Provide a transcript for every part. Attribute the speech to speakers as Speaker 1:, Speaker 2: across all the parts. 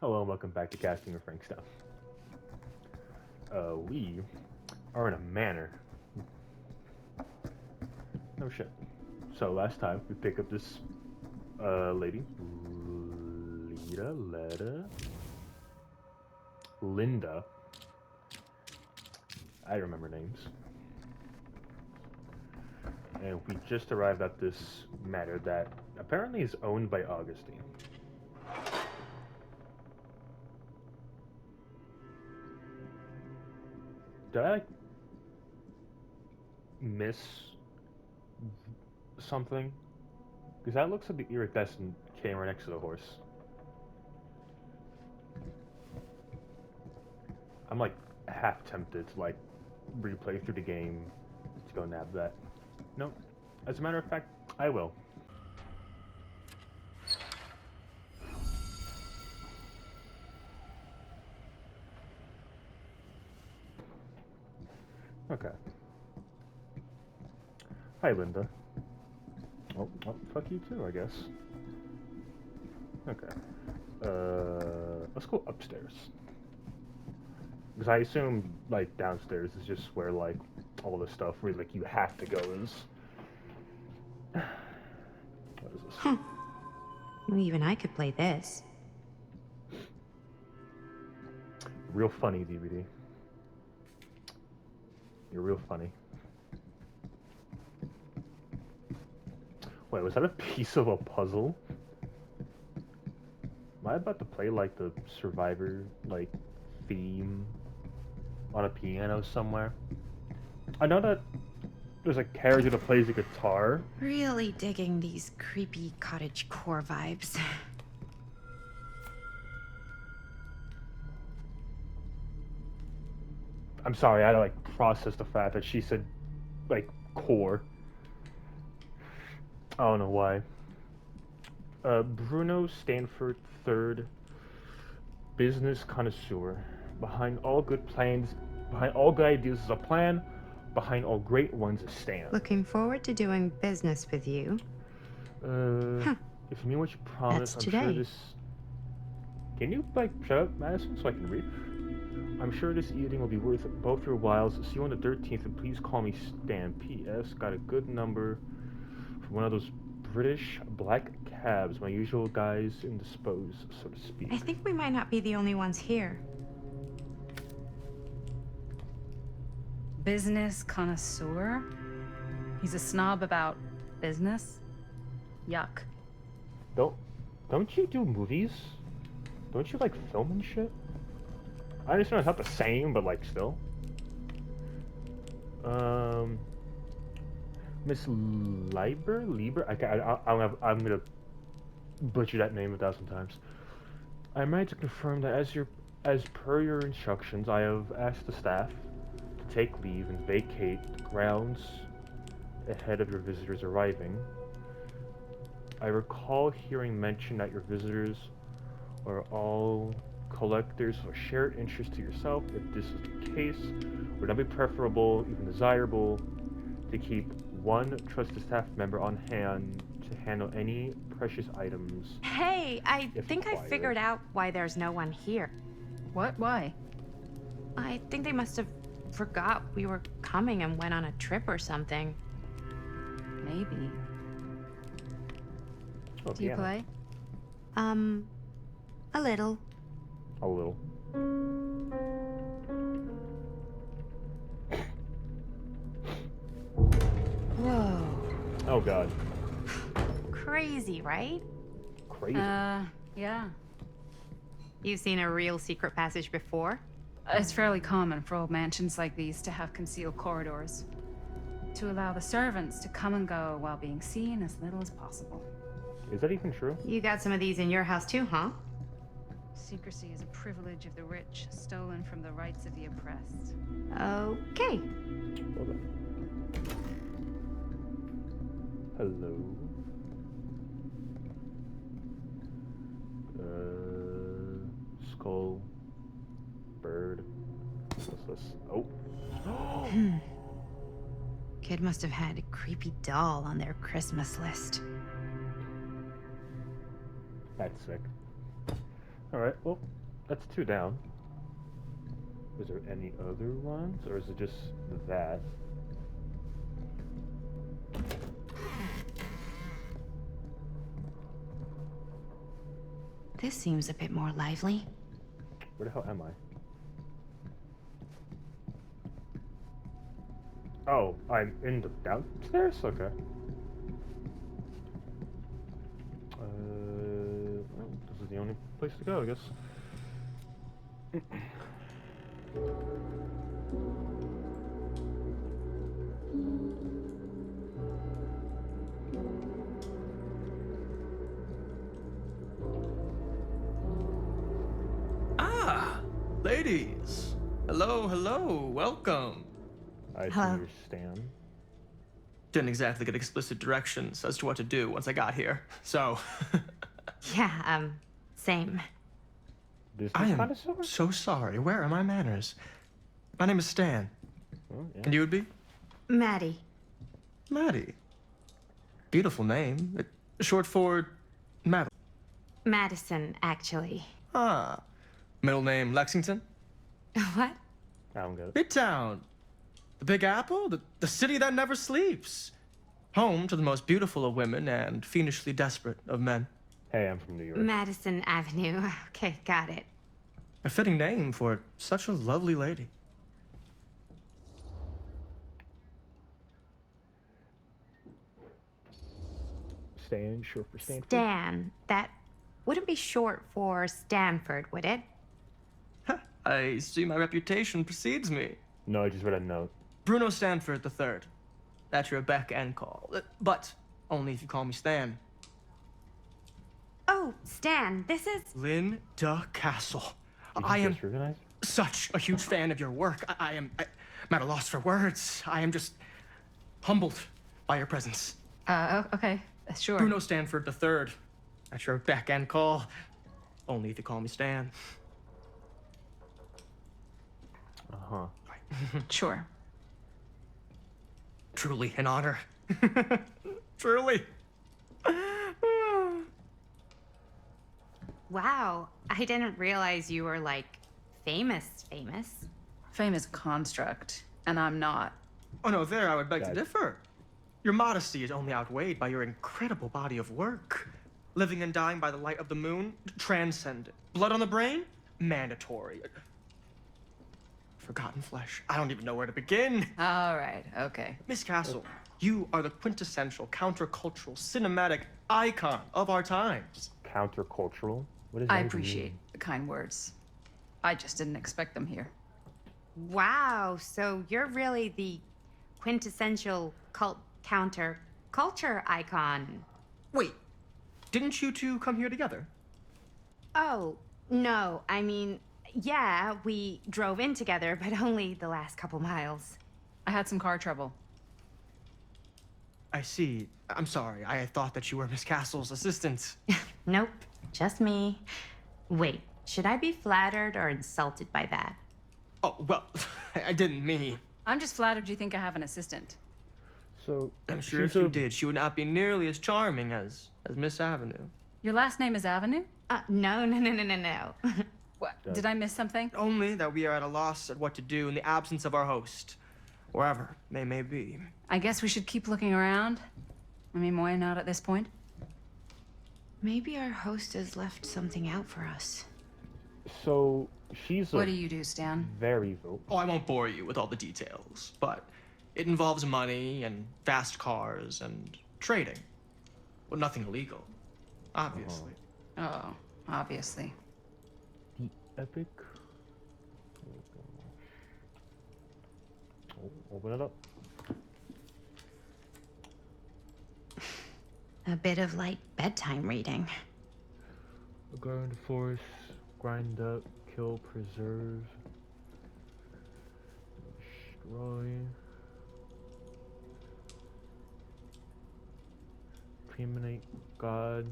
Speaker 1: Hello and welcome back to Casting with Frank Stuff. We are in a manor. No shit. So last time we pick up this lady, Linda. I remember names. And we just arrived at this manor that apparently is owned by Augustine. Did I miss something? Because that looks like the iridescent came right next to the horse. I'm like half tempted to like replay through the game to go nab that. Nope. As a matter of fact, I will. Okay. Hi, Linda. Oh, fuck you too, I guess. Okay. Let's go upstairs. Because I assume, like, downstairs is just where, like, all the stuff where, like, you have to go is. What is this?
Speaker 2: Huh. Well, even I could play this.
Speaker 1: Real funny, DVD. You're real funny. Wait, was that a piece of a puzzle? Am I about to play, like, the Survivor, like, theme on a piano somewhere? I know that there's a character that plays a guitar.
Speaker 2: Really digging these creepy cottage core vibes.
Speaker 1: I'm sorry, I had to, like, process the fact that she said, like, core. I don't know why. Bruno Stanford III, business connoisseur. Behind all good plans, behind all good ideas is a plan. Behind all great ones is stand.
Speaker 2: Looking forward to doing business with you.
Speaker 1: If you mean what you promise,
Speaker 2: That's
Speaker 1: I'm sure
Speaker 2: today.
Speaker 1: this. Can you, like, shut up, Madison, so I can read? I'm sure this evening will be worth both your whiles. See you on the 13th, and please call me Stan. P.S. Got a good number for one of those British black cabs, my usual guys indisposed, so to speak.
Speaker 2: I think we might not be the only ones here.
Speaker 3: Business connoisseur? He's a snob about business? Yuck.
Speaker 1: Don't you do movies? Don't you, like, film and shit? I understand it's not the same, but, like, still. Miss Lieber? I'm gonna butcher that name 1,000 times. I'm ready to confirm that as per your instructions, I have asked the staff to take leave and vacate the grounds ahead of your visitors arriving. I recall hearing mention that your visitors are all collectors of shared interest to yourself. If this is the case, would it be preferable, even desirable, to keep one trusted staff member on hand to handle any precious items?
Speaker 2: Hey, I
Speaker 1: If
Speaker 2: think I
Speaker 1: required.
Speaker 2: figured out why there's no one here.
Speaker 3: What? Why?
Speaker 2: I think they must have forgot we were coming and went on a trip or something.
Speaker 3: Maybe.
Speaker 1: Oh,
Speaker 3: Do you
Speaker 1: piano.
Speaker 3: play?
Speaker 2: A little.
Speaker 1: A little.
Speaker 2: Whoa.
Speaker 1: Oh god.
Speaker 2: Crazy, right?
Speaker 1: Crazy.
Speaker 3: Yeah.
Speaker 2: You've seen a real secret passage before?
Speaker 3: It's fairly common for old mansions like these to have concealed corridors. To allow the servants to come and go while being seen as little as possible.
Speaker 1: Is that even true?
Speaker 2: You got some of these in your house too, huh?
Speaker 3: Secrecy is a privilege of the rich, stolen from the rights of the oppressed.
Speaker 2: Okay.
Speaker 1: Hold on. Hello. Skull. Bird. What's this? Oh.
Speaker 2: Kid must have had a creepy doll on their Christmas list.
Speaker 1: That's sick. Alright, well, that's 2 down. Is there any other ones, or is it just that?
Speaker 2: This seems a bit more lively.
Speaker 1: Where the hell am I? Oh, I'm in the downstairs? Okay. Well, this is the only place to go, I guess.
Speaker 4: Ah, ladies. Hello, hello, welcome.
Speaker 1: I see
Speaker 2: Hello.
Speaker 1: your Stan.
Speaker 4: Didn't exactly get explicit directions as to what to do once I got here, so
Speaker 2: Yeah, same.
Speaker 1: Business
Speaker 4: I am
Speaker 1: connoisseur?
Speaker 4: so sorry. Where are my manners? My name is Stan,
Speaker 1: Oh, yeah.
Speaker 4: and you would be
Speaker 2: Maddie.
Speaker 4: Maddie. Beautiful name. Short for Madeline.
Speaker 2: Madison, actually.
Speaker 4: Ah, middle name Lexington.
Speaker 2: What?
Speaker 1: I don't get it.
Speaker 4: Midtown. The Big Apple, the city that never sleeps. Home to the most beautiful of women and fiendishly desperate of men.
Speaker 1: Hey, I'm from New York.
Speaker 2: Madison Avenue. Okay, got it.
Speaker 4: A fitting name for such a lovely lady.
Speaker 1: Stan, short for Stanford.
Speaker 2: Stan. That wouldn't be short for Stanford, would it?
Speaker 4: I see my reputation precedes me.
Speaker 1: No, I just read a note.
Speaker 4: Bruno Stanford III. At your beck and call. But only if you call me Stan.
Speaker 2: Oh, Stan, this is...
Speaker 4: Linda Castle.
Speaker 1: Did
Speaker 4: I
Speaker 1: you
Speaker 4: am
Speaker 1: just recognize?
Speaker 4: such a huge fan of your work. I'm at a loss for words. I am just humbled by your presence.
Speaker 3: Okay, sure.
Speaker 4: Bruno Stanford III. At your beck and call. Only if you call me Stan.
Speaker 1: Uh-huh.
Speaker 3: Sure.
Speaker 4: Truly an honor. Truly.
Speaker 2: Wow, I didn't realize you were, like, famous.
Speaker 3: Fame is a construct, and I'm not.
Speaker 4: Oh no, there I would beg to
Speaker 1: That-
Speaker 4: differ. Your modesty is only outweighed by your incredible body of work. Living and dying by the light of the moon, transcendent. Blood on the brain, mandatory. Forgotten flesh. I don't even know where to begin.
Speaker 3: All right, okay.
Speaker 4: Miss Castle, you are the quintessential countercultural cinematic icon of our times.
Speaker 1: Countercultural? What does
Speaker 3: I
Speaker 1: that even
Speaker 3: appreciate
Speaker 1: mean?
Speaker 3: the kind words. I just didn't expect them here.
Speaker 2: Wow, so you're really the quintessential counter-culture icon.
Speaker 4: Wait, didn't you two come here together?
Speaker 2: Oh, no, I mean, yeah, we drove in together, but only the last couple miles.
Speaker 3: I had some car trouble.
Speaker 4: I see. I'm sorry. I thought that you were Miss Castle's assistant.
Speaker 2: Nope, just me. Wait, should I be flattered or insulted by that?
Speaker 4: Oh, well, I didn't mean.
Speaker 3: I'm just flattered you think I have an assistant.
Speaker 1: So,
Speaker 4: I'm sure
Speaker 1: she's
Speaker 4: if you
Speaker 1: a-
Speaker 4: did, she would not be nearly as charming as Miss Avenue.
Speaker 3: Your last name is Avenue?
Speaker 2: No.
Speaker 3: What? Did I miss something?
Speaker 4: Only that we are at a loss at what to do in the absence of our host, wherever they may be.
Speaker 3: I guess we should keep looking around. I mean, why not at this point?
Speaker 2: Maybe our host has left something out for us.
Speaker 1: So, she's
Speaker 3: What
Speaker 1: a
Speaker 3: do you do, Stan?
Speaker 1: very vocal.
Speaker 4: Oh, I won't bore you with all the details, but it involves money and fast cars and trading. Well, nothing illegal, obviously.
Speaker 3: Oh, obviously.
Speaker 1: The epic. Oh, open it up.
Speaker 2: A bit of like bedtime reading.
Speaker 1: A guard in the forest, grind up, kill, preserve, destroy. Preeminate God,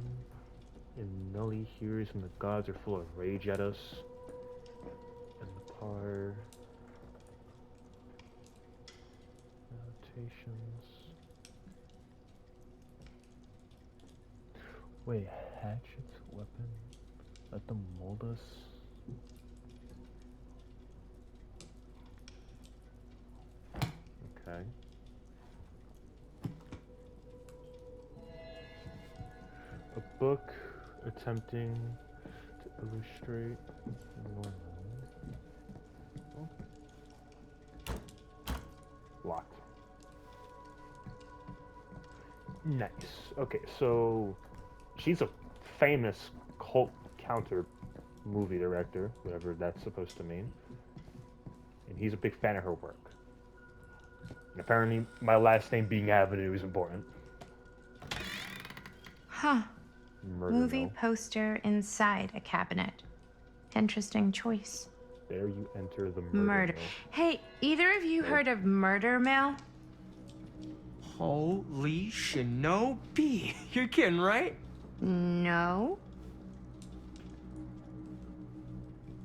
Speaker 1: and Nully hears when the gods are full of rage at us. And the par. Notations. Wait, hatchets, weapon. Let them mold us. Okay. A book attempting to illustrate normal. Oh. Locked. Nice. Okay, so she's a famous cult counter movie director, whatever that's supposed to mean. And he's a big fan of her work. And apparently my last name being Avenue is important.
Speaker 2: Huh.
Speaker 1: Murder
Speaker 2: Movie
Speaker 1: mill.
Speaker 2: poster inside a cabinet. Interesting choice.
Speaker 1: There you enter the
Speaker 2: Murder.
Speaker 1: mill.
Speaker 2: Hey, either of you heard of Murder Mill?
Speaker 4: Holy shinobi. You're kidding, right?
Speaker 2: No.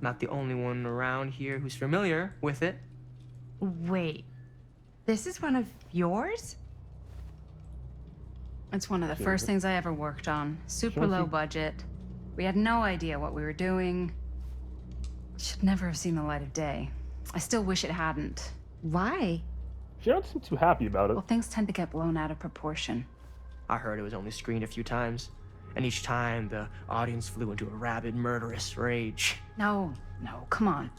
Speaker 4: Not the only one around here who's familiar with it.
Speaker 2: Wait. This is one of yours?
Speaker 3: It's one of the first things I ever worked on. Super
Speaker 1: Sure,
Speaker 3: low
Speaker 1: see.
Speaker 3: budget. We had no idea what we were doing. Should never have seen the light of day. I still wish it hadn't.
Speaker 2: Why?
Speaker 1: She don't seem too happy about it.
Speaker 3: Well, things tend to get blown out of proportion.
Speaker 4: I heard it was only screened a few times, and each time the audience flew into a rabid, murderous rage.
Speaker 3: No, come on.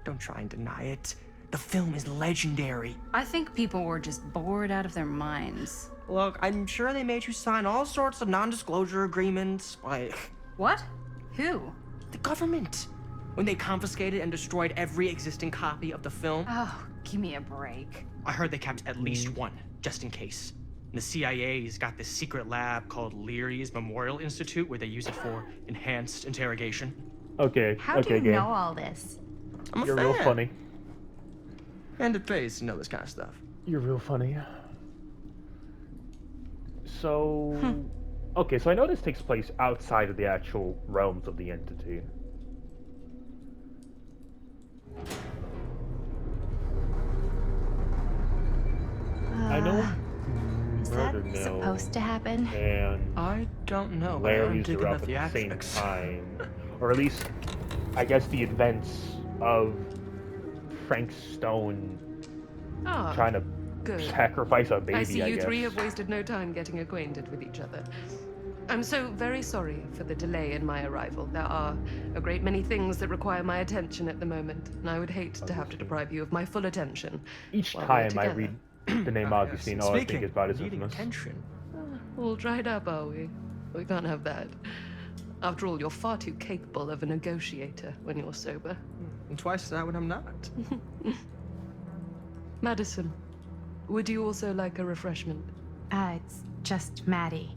Speaker 4: Don't try and deny it. The film is legendary.
Speaker 3: I think people were just bored out of their minds.
Speaker 4: Look, I'm sure they made you sign all sorts of non-disclosure agreements. Like,
Speaker 3: What? Who?
Speaker 4: the government. When they confiscated and destroyed every existing copy of the film,
Speaker 3: Oh, give me a break.
Speaker 4: I heard they kept at least one, just in case. The CIA's got this secret lab called Leary's Memorial Institute where they use it for enhanced interrogation.
Speaker 1: Okay,
Speaker 2: How do
Speaker 1: okay,
Speaker 2: you
Speaker 1: game.
Speaker 2: know all this?
Speaker 4: I'm a
Speaker 1: You're
Speaker 4: fan.
Speaker 1: real funny.
Speaker 4: And it pays to know this kind of stuff.
Speaker 1: You're real funny. So, okay, so I know this takes place outside of the actual realms of the entity. I know
Speaker 2: Is
Speaker 1: Murder
Speaker 2: that
Speaker 1: Mill
Speaker 2: supposed to happen?
Speaker 1: and
Speaker 4: I don't know, but I'm
Speaker 1: Larry's
Speaker 4: digging
Speaker 1: are
Speaker 4: the
Speaker 1: up at the same
Speaker 4: theatrics.
Speaker 1: time, or at least, I guess the events of Frank Stone
Speaker 5: Ah,
Speaker 1: trying to
Speaker 5: good.
Speaker 1: sacrifice a baby.
Speaker 5: I see you
Speaker 1: guess.
Speaker 5: three have wasted no time getting acquainted with each other. I'm so very sorry for the delay in my arrival. There are a great many things that require my attention at the moment, and I would hate to have to deprive you of my full attention.
Speaker 1: Each
Speaker 5: while we're
Speaker 1: time I
Speaker 5: together.
Speaker 1: read the name
Speaker 4: Ah,
Speaker 1: Augustine,
Speaker 4: yes.
Speaker 1: all I
Speaker 4: Speaking
Speaker 1: think about is
Speaker 4: of needing
Speaker 1: infamous.
Speaker 4: attention.
Speaker 5: All dried up, are we? We can't have that. After all, you're far too capable of a negotiator when you're sober.
Speaker 4: And twice that when I'm not.
Speaker 5: Madison, would you also like a refreshment?
Speaker 2: It's just Maddie.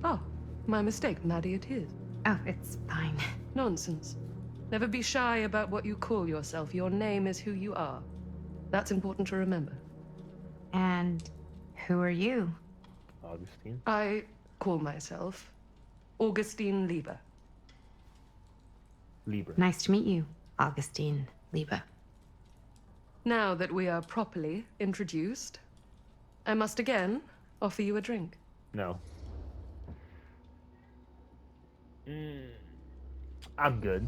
Speaker 5: Oh, my mistake. Maddie it is.
Speaker 2: Oh, it's fine.
Speaker 5: Nonsense. Never be shy about what you call yourself. Your name is who you are. That's important to remember.
Speaker 2: And who are you?
Speaker 1: Augustine.
Speaker 5: I call myself Augustine Lieber.
Speaker 1: Libra.
Speaker 2: Nice to meet you, Augustine Lieber.
Speaker 5: Now that we are properly introduced, I must again offer you a drink.
Speaker 1: No. I'm good.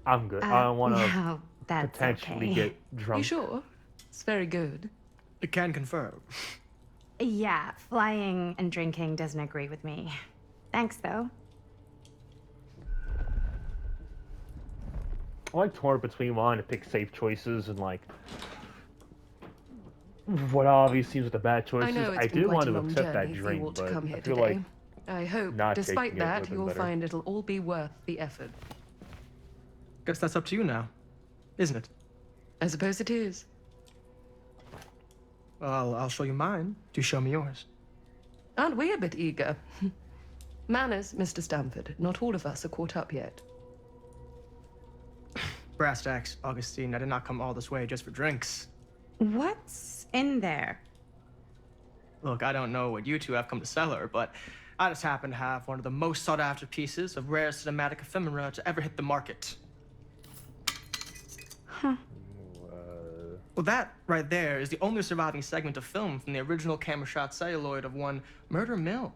Speaker 1: I'm good. I don't want to
Speaker 2: No, that's
Speaker 1: potentially
Speaker 2: okay.
Speaker 1: get drunk.
Speaker 5: You sure? It's very good.
Speaker 4: I can confirm.
Speaker 2: Yeah, flying and drinking doesn't agree with me. Thanks, though.
Speaker 1: I'm like torn between wanting to pick safe choices and like what obviously seems like the bad choices.
Speaker 5: I know it's
Speaker 1: I
Speaker 5: been
Speaker 1: do
Speaker 5: quite
Speaker 1: want
Speaker 5: a
Speaker 1: to
Speaker 5: long
Speaker 1: accept that
Speaker 5: journey if you
Speaker 1: drink,
Speaker 5: want to
Speaker 1: but
Speaker 5: come here
Speaker 1: I feel
Speaker 5: today.
Speaker 1: like
Speaker 5: I hope,
Speaker 1: not
Speaker 5: despite
Speaker 1: taking it
Speaker 5: that,
Speaker 1: would've been
Speaker 5: you'll
Speaker 1: better.
Speaker 5: find it'll all be worth the effort.
Speaker 4: Guess that's up to you now, isn't it?
Speaker 5: I suppose it is.
Speaker 4: Well, I'll show you mine. Do show me yours.
Speaker 5: Aren't we a bit eager? Manners, Mr. Stamford. Not all of us are caught up yet.
Speaker 4: Brass tacks, Augustine. I did not come all this way just for drinks.
Speaker 2: What's in there?
Speaker 4: Look, I don't know what you two have come to cellar, but I just happen to have one of the most sought-after pieces of rare cinematic ephemera to ever hit the market. Well, that right there is the only surviving segment of film from the original camera shot celluloid of one Murder Mill.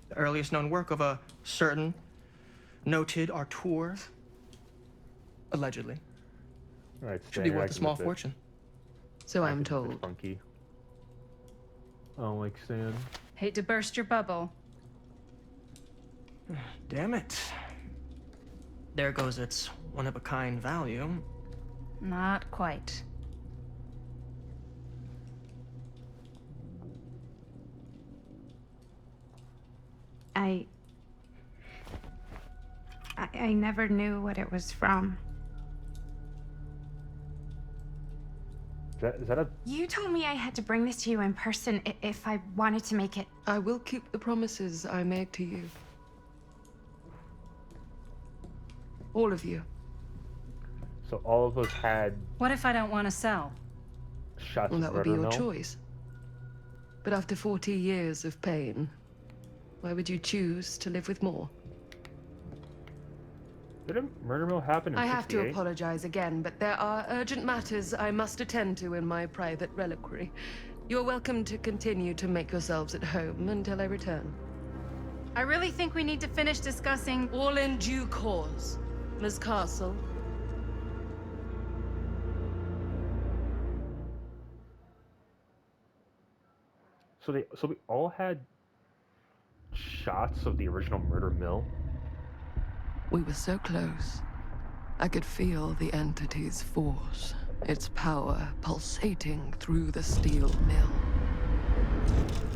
Speaker 4: The earliest known work of a certain noted auteur. Allegedly.
Speaker 1: Alright,
Speaker 4: Should be
Speaker 1: Stan, I
Speaker 4: worth a
Speaker 1: can
Speaker 4: small
Speaker 1: admit.
Speaker 4: fortune.
Speaker 5: So
Speaker 1: I
Speaker 5: I'm
Speaker 1: can admit
Speaker 5: told.
Speaker 1: Funky. Oh, like Stan.
Speaker 3: Hate to burst your bubble.
Speaker 4: Damn it. There goes its one-of-a-kind value.
Speaker 3: Not quite.
Speaker 2: I never knew what it was from.
Speaker 1: Is that a...
Speaker 2: You told me I had to bring this to you in person if I wanted to make it.
Speaker 5: I will keep the promises I made to you. All of you.
Speaker 1: So all of us had
Speaker 3: What if I don't want to sell?
Speaker 1: shots
Speaker 5: Well,
Speaker 1: of
Speaker 5: that would be your
Speaker 1: Murder Mill?
Speaker 5: choice. But after 40 years of pain, why would you choose to live with more?
Speaker 1: Didn't Murder Mill happen in
Speaker 5: I have to
Speaker 1: 68?
Speaker 5: apologize again, but there are urgent matters I must attend to in my private reliquary. You're welcome to continue to make yourselves at home until I return.
Speaker 3: I really think we need to finish discussing.
Speaker 5: All in due course. Miss Castle.
Speaker 1: So we all had shots of the original Murder Mill?
Speaker 5: We were so close. I could feel the entity's force, its power pulsating through the steel mill.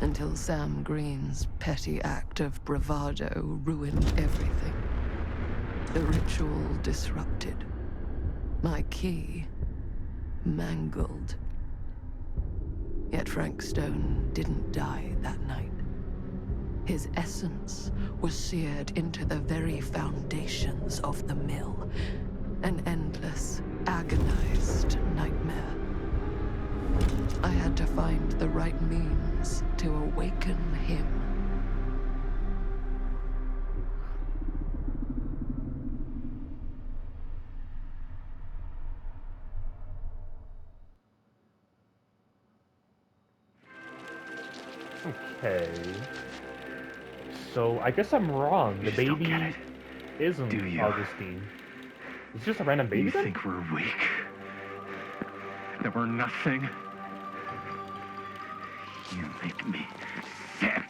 Speaker 5: Until Sam Green's petty act of bravado ruined everything. The ritual disrupted. My key mangled. Yet Frank Stone didn't die that night. His essence was seared into the very foundations of the mill. An endless, agonized nightmare. I had to find the right means to awaken him.
Speaker 1: Okay. So I guess I'm wrong. The
Speaker 6: You just don't
Speaker 1: baby
Speaker 6: get it,
Speaker 1: isn't
Speaker 6: do you?
Speaker 1: Augustine. It's just a random baby
Speaker 6: You
Speaker 1: then?
Speaker 6: think we're weak? That we're nothing? You make me sick.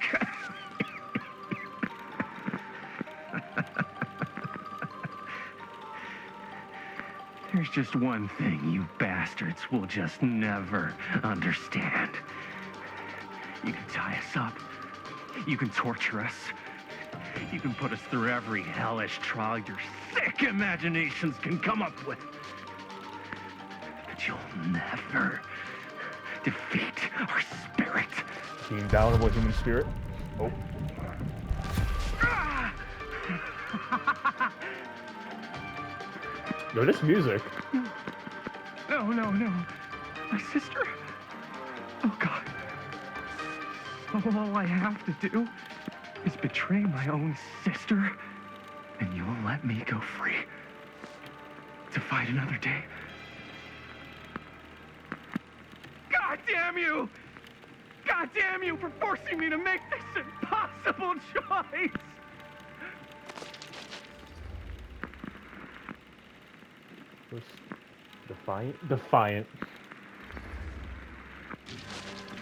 Speaker 6: There's just one thing you bastards will just never understand. You can tie us up. You can torture us. You can put us through every hellish trial your sick imaginations can come up with. But you'll never defeat our spirit.
Speaker 1: The indomitable human spirit. Oh. Yo, this music.
Speaker 6: No, no, no. My sister? Oh, God. All I have to do is betray my own sister, and you'll let me go free to fight another day. God damn you! God damn you for forcing me to make this impossible choice!
Speaker 1: Was Defiant? Defiant.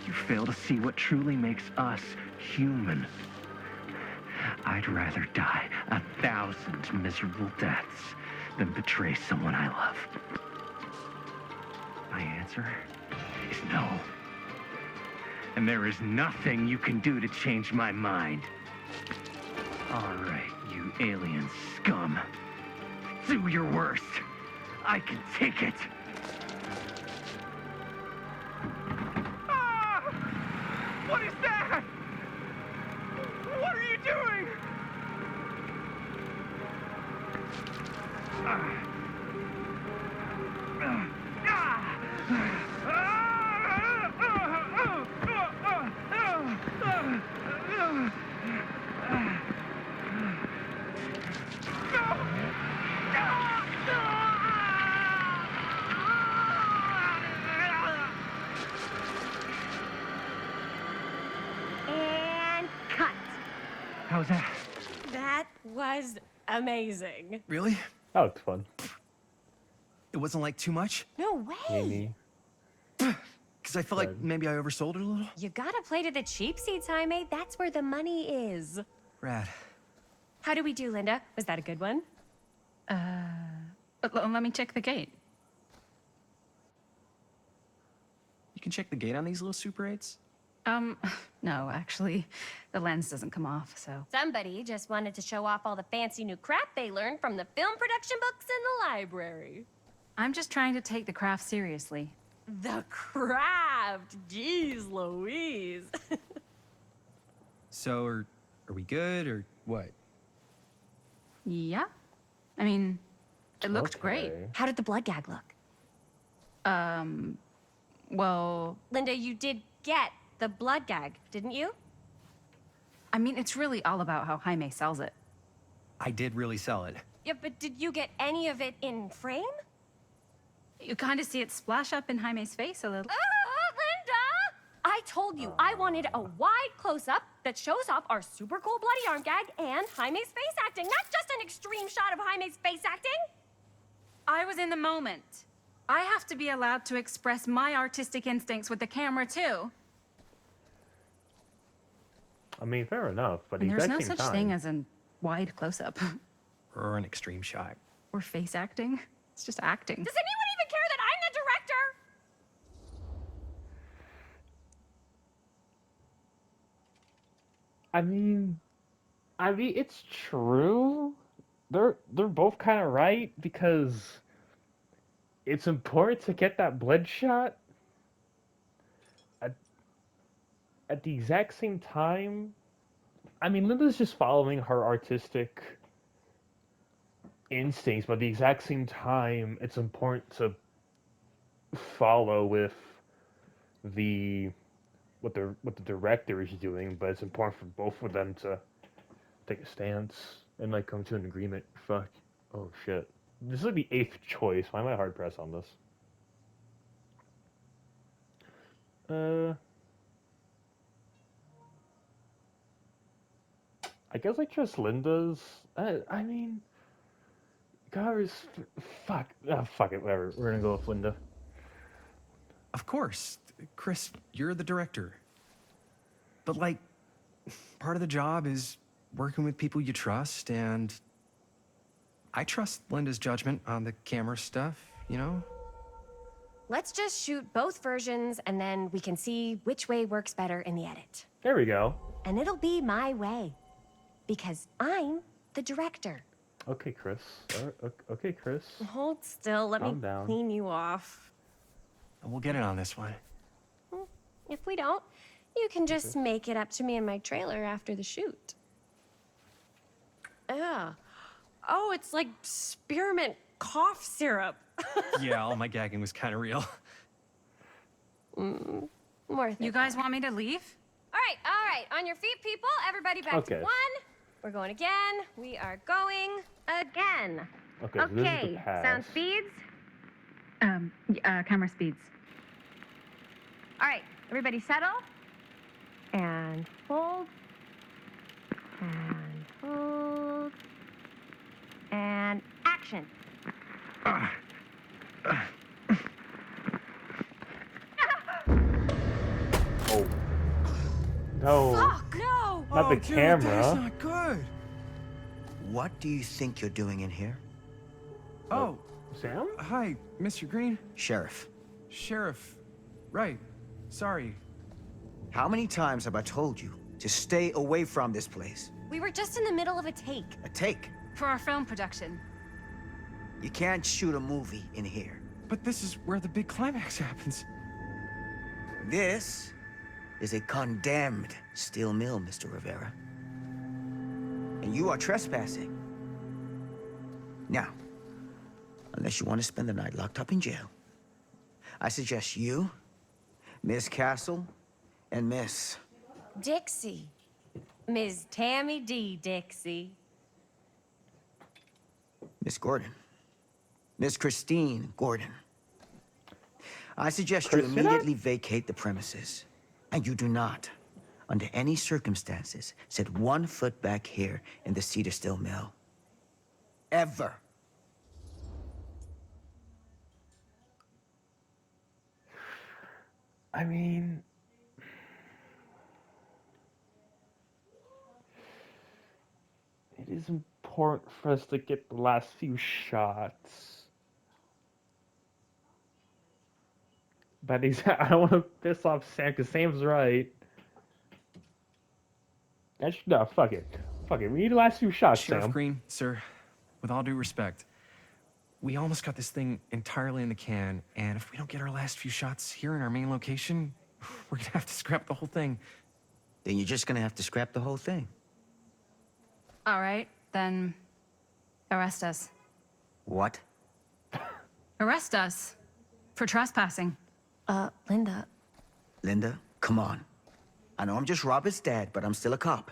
Speaker 6: You fail to see what truly makes us human. I'd rather die 1,000 miserable deaths than betray someone I love. My answer is no. And there is nothing you can do to change my mind. All right, you alien scum. Do your worst. I can take it. Ah! What is that? What are you doing?
Speaker 7: And cut.
Speaker 6: How's that?
Speaker 7: That was amazing.
Speaker 6: Really?
Speaker 1: That looks fun.
Speaker 6: It wasn't like too much?
Speaker 7: No way.
Speaker 1: Amy.
Speaker 6: Because I feel like
Speaker 1: Right.
Speaker 6: maybe I oversold it a little?
Speaker 7: You gotta play to the cheap seats, Jaime. That's where the money is.
Speaker 6: Rad.
Speaker 7: How did we do, Linda? Was that a good one?
Speaker 3: Let me check the gate.
Speaker 6: You can check the gate on these little Super 8s?
Speaker 3: No, actually, the lens doesn't come off, so.
Speaker 7: Somebody just wanted to show off all the fancy new crap they learned from the film production books in the library.
Speaker 3: I'm just trying to take the craft seriously.
Speaker 7: The craft! Jeez Louise.
Speaker 6: So, are we good, or what?
Speaker 3: Yeah? I mean, it looked great.
Speaker 1: Okay.
Speaker 7: How did the blood gag look?
Speaker 3: Well,
Speaker 7: Linda, you did get the blood gag, didn't you?
Speaker 3: I mean, it's really all about how Jaime sells it.
Speaker 6: I did really sell it.
Speaker 7: Yeah, but did you get any of it in frame?
Speaker 3: You kind of see it splash up in Jaime's face a little.
Speaker 7: Linda! I told you I wanted a wide close-up that shows off our super cool bloody arm gag and Jaime's face acting, not just an extreme shot of Jaime's face acting.
Speaker 3: I was in the moment. I have to be allowed to express my artistic instincts with the camera, too.
Speaker 1: I mean, fair enough, but
Speaker 3: And
Speaker 1: the
Speaker 3: there's no
Speaker 1: exact same
Speaker 3: such
Speaker 1: time,
Speaker 3: thing as a wide close-up.
Speaker 6: Or an extreme shot.
Speaker 3: Or face acting. It's just acting.
Speaker 7: Does anyone even care that I'm the director?
Speaker 1: I mean, it's true. They're both kind of right because it's important to get that blood shot. At the exact same time, I mean, Linda's just following her artistic instincts, but at the exact same time, it's important to follow with what the director is doing, but it's important for both of them to take a stance and like come to an agreement. Fuck. Oh shit. This is like the 8th choice. Why am I hard pressed on this? I guess I trust Linda's. I mean, God, fuck. Fuck it. Whatever. We're gonna go with Linda.
Speaker 6: Of course. Chris, you're the director. But, like, part of the job is working with people you trust, and I trust Linda's judgment on the camera stuff, you know?
Speaker 7: Let's just shoot both versions and then we can see which way works better in the edit.
Speaker 1: There we go.
Speaker 7: And it'll be my way. Because I'm the director.
Speaker 1: Okay, Chris. Okay, Chris.
Speaker 7: Hold still, let
Speaker 1: Calm
Speaker 7: me
Speaker 1: down.
Speaker 7: clean you off.
Speaker 6: And we'll get it on this one.
Speaker 7: If we don't, you can just make it up to me in my trailer after the shoot. Ugh. Oh, it's like spearmint cough syrup.
Speaker 6: Yeah, all my gagging was kind of real.
Speaker 7: Worth it.
Speaker 3: You guys want me to leave?
Speaker 7: All right. On your feet, people. Everybody back
Speaker 1: Okay.
Speaker 7: to 1. We're going again. We are going again.
Speaker 1: Okay, so this is the pass.
Speaker 7: Sound speeds.
Speaker 3: Camera speeds.
Speaker 7: All right, everybody settle. And hold. And hold. And action.
Speaker 1: Oh. No.
Speaker 7: Fuck, no!
Speaker 1: Not the camera.
Speaker 6: That's not good.
Speaker 8: What do you think you're doing in here?
Speaker 6: Oh,
Speaker 1: Sam?
Speaker 6: hi, Mr. Green.
Speaker 8: Sheriff,
Speaker 6: Sheriff. Right. Sorry.
Speaker 8: how many times have I told you to stay away from this place?
Speaker 7: We were just in the middle of a take.
Speaker 8: A take.
Speaker 3: For our film production.
Speaker 8: You can't shoot a movie in here.
Speaker 6: But this is where the big climax happens.
Speaker 8: This is a condemned steel mill, Mr. Rivera. And you are trespassing. Now, unless you want to spend the night locked up in jail, I suggest you, Miss Castle, and Miss...
Speaker 7: Dixie. Ms. Tammy D. Dixie.
Speaker 8: Miss Gordon. Miss Christine Gordon. I suggest you
Speaker 1: Christina?
Speaker 8: immediately vacate the premises. And you do not, under any circumstances, set 1 foot back here in the Cedar Still Mill. Ever.
Speaker 1: I mean, it is important for us to get the last few shots. But I don't want to piss off Sam because Sam's right. No, fuck it. Fuck it. We need the last few shots,
Speaker 6: Sheriff
Speaker 1: Sam.
Speaker 6: Green, sir, with all due respect, we almost got this thing entirely in the can, and if we don't get our last few shots here in our main location, we're gonna have to scrap the whole thing.
Speaker 8: Then you're just gonna have to scrap the whole thing.
Speaker 3: All right, then arrest us.
Speaker 8: What?
Speaker 3: Arrest us for trespassing.
Speaker 7: Linda.
Speaker 8: Linda, come on. I know I'm just Robert's dad, but I'm still a cop.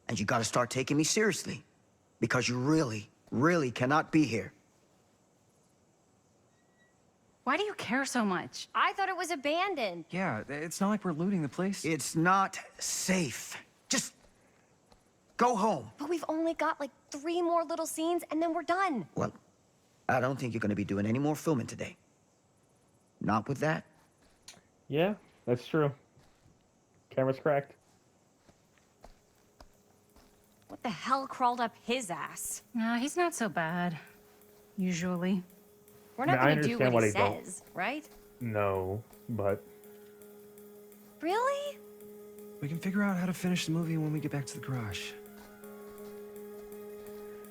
Speaker 8: And you gotta start taking me seriously. Because you really, really cannot be here.
Speaker 3: Why do you care so much?
Speaker 7: I thought it was abandoned.
Speaker 6: Yeah, it's not like we're looting the place.
Speaker 8: It's not safe. Just go home.
Speaker 7: But we've only got like 3 more little scenes and then we're done.
Speaker 8: Well, I don't think you're gonna be doing any more filming today. Not with that.
Speaker 1: Yeah, that's true. Camera's cracked.
Speaker 7: What the hell crawled up his ass?
Speaker 3: No, he's not so bad. Usually.
Speaker 7: We're
Speaker 1: I
Speaker 7: not
Speaker 1: mean, I
Speaker 7: gonna do
Speaker 1: understand
Speaker 7: what he
Speaker 1: why they don't.
Speaker 7: says, right?
Speaker 1: No, but
Speaker 7: Really?
Speaker 6: We can figure out how to finish the movie when we get back to the garage.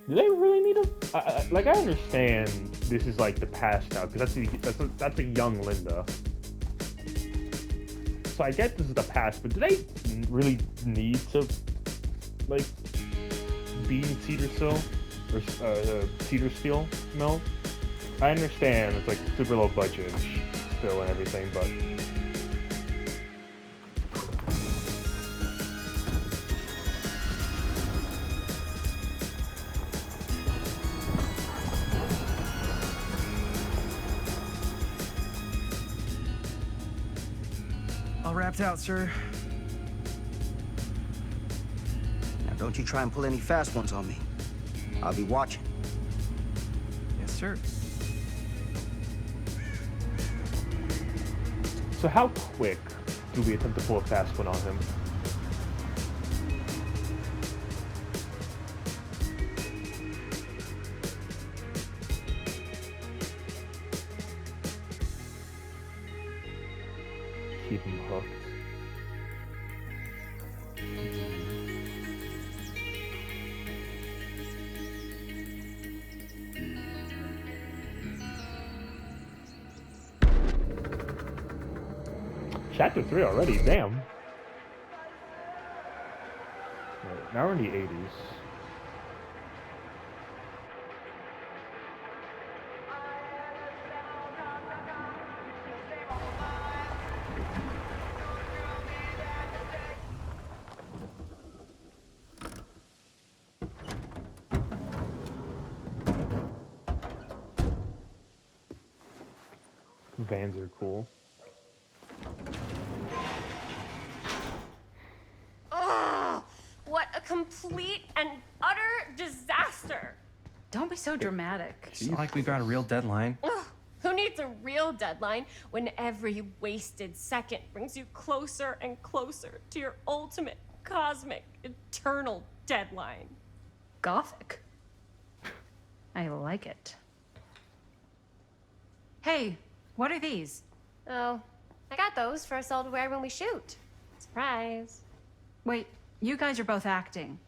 Speaker 1: do they really need a? Like, I understand this is like the past now because that's a young Linda. So I get this is the past, but do they really need to like be in Cedar Steel or Cedar Steel Mill? I understand it's like super low budget still and everything, but
Speaker 6: All wrapped out, sir.
Speaker 8: Now don't you try and pull any fast ones on me. I'll be watching.
Speaker 6: Yes, sir.
Speaker 1: so how quick do we attempt to pull a fast one on him? Keep him hooked. Chapter 3 already, damn. Right, now we're in the 80s. Vans are cool.
Speaker 7: Ugh! What a complete and utter disaster!
Speaker 3: Don't be so dramatic.
Speaker 6: It's not like we got a real deadline.
Speaker 7: Ugh, who needs a real deadline when every wasted second brings you closer and closer to your ultimate, cosmic, eternal deadline?
Speaker 3: Gothic. I like it. Hey, what are these?
Speaker 7: Oh, I got those for us all to wear when we shoot. Surprise.
Speaker 3: Wait, you guys are both acting.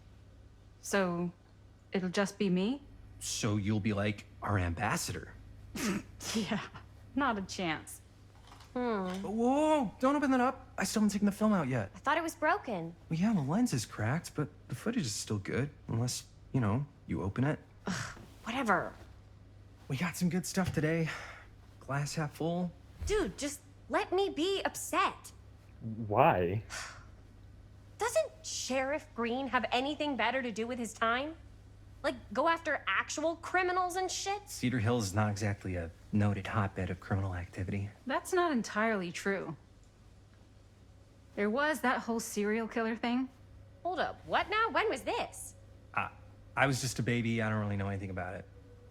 Speaker 3: So, it'll just be me?
Speaker 6: So you'll be like our ambassador.
Speaker 3: Yeah, not a chance.
Speaker 6: Whoa, don't open that up. I still haven't taken the film out yet.
Speaker 7: I thought it was broken.
Speaker 6: Well, yeah, the lens is cracked, but the footage is still good. Unless, you know, you open it.
Speaker 7: Whatever.
Speaker 6: We got some good stuff today. Glass half full.
Speaker 7: Dude, just let me be upset.
Speaker 1: Why?
Speaker 7: Doesn't Sheriff Green have anything better to do with his time? Like, go after actual criminals and shit?
Speaker 6: Cedar Hills is not exactly a noted hotbed of criminal activity.
Speaker 3: That's not entirely true. There was that whole serial killer thing.
Speaker 7: Hold up, what now? When was this?
Speaker 9: I was just a baby. I don't really know anything about it.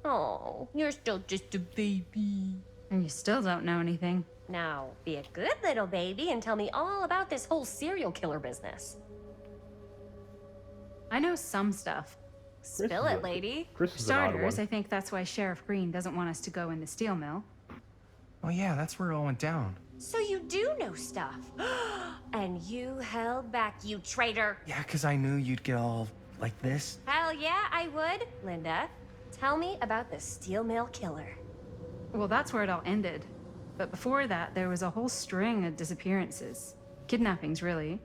Speaker 7: Oh, you're still just a baby.
Speaker 3: And you still don't know anything.
Speaker 7: Now, be a good little baby and tell me all about this whole serial killer business.
Speaker 3: I know some stuff.
Speaker 7: Spill it, lady.
Speaker 1: Chris
Speaker 3: For
Speaker 1: is an odd
Speaker 3: starters,
Speaker 1: one.
Speaker 3: I think that's why Sheriff Green doesn't want us to go in the steel mill.
Speaker 9: Oh yeah, that's where it all went down.
Speaker 7: So you do know stuff. And you held back, you traitor.
Speaker 9: Yeah, because I knew you'd get all like this.
Speaker 7: Hell yeah, I would. Linda, tell me about the steel mill killer.
Speaker 3: Well, that's where it all ended. But before that, there was a whole string of disappearances. Kidnappings, really.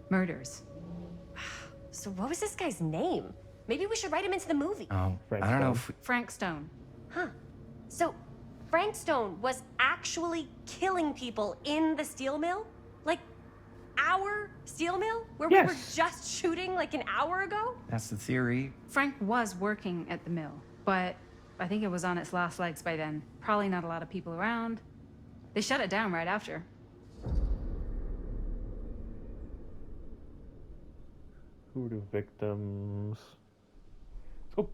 Speaker 3: Murders.
Speaker 7: So what was this guy's name? Maybe we should write him into the movie.
Speaker 9: Oh,
Speaker 1: Frank
Speaker 9: I don't know
Speaker 1: Stone.
Speaker 9: if...
Speaker 3: Frank Stone.
Speaker 7: Huh. So Frank Stone was actually killing people in the steel mill? Like our steel mill? Where we were
Speaker 1: Yes.
Speaker 7: just shooting like an hour ago?
Speaker 9: That's the theory.
Speaker 3: Frank was working at the mill, but I think it was on its last legs by then. Probably not a lot of people around. They shut it down right after.
Speaker 1: Who are the victims? Oh.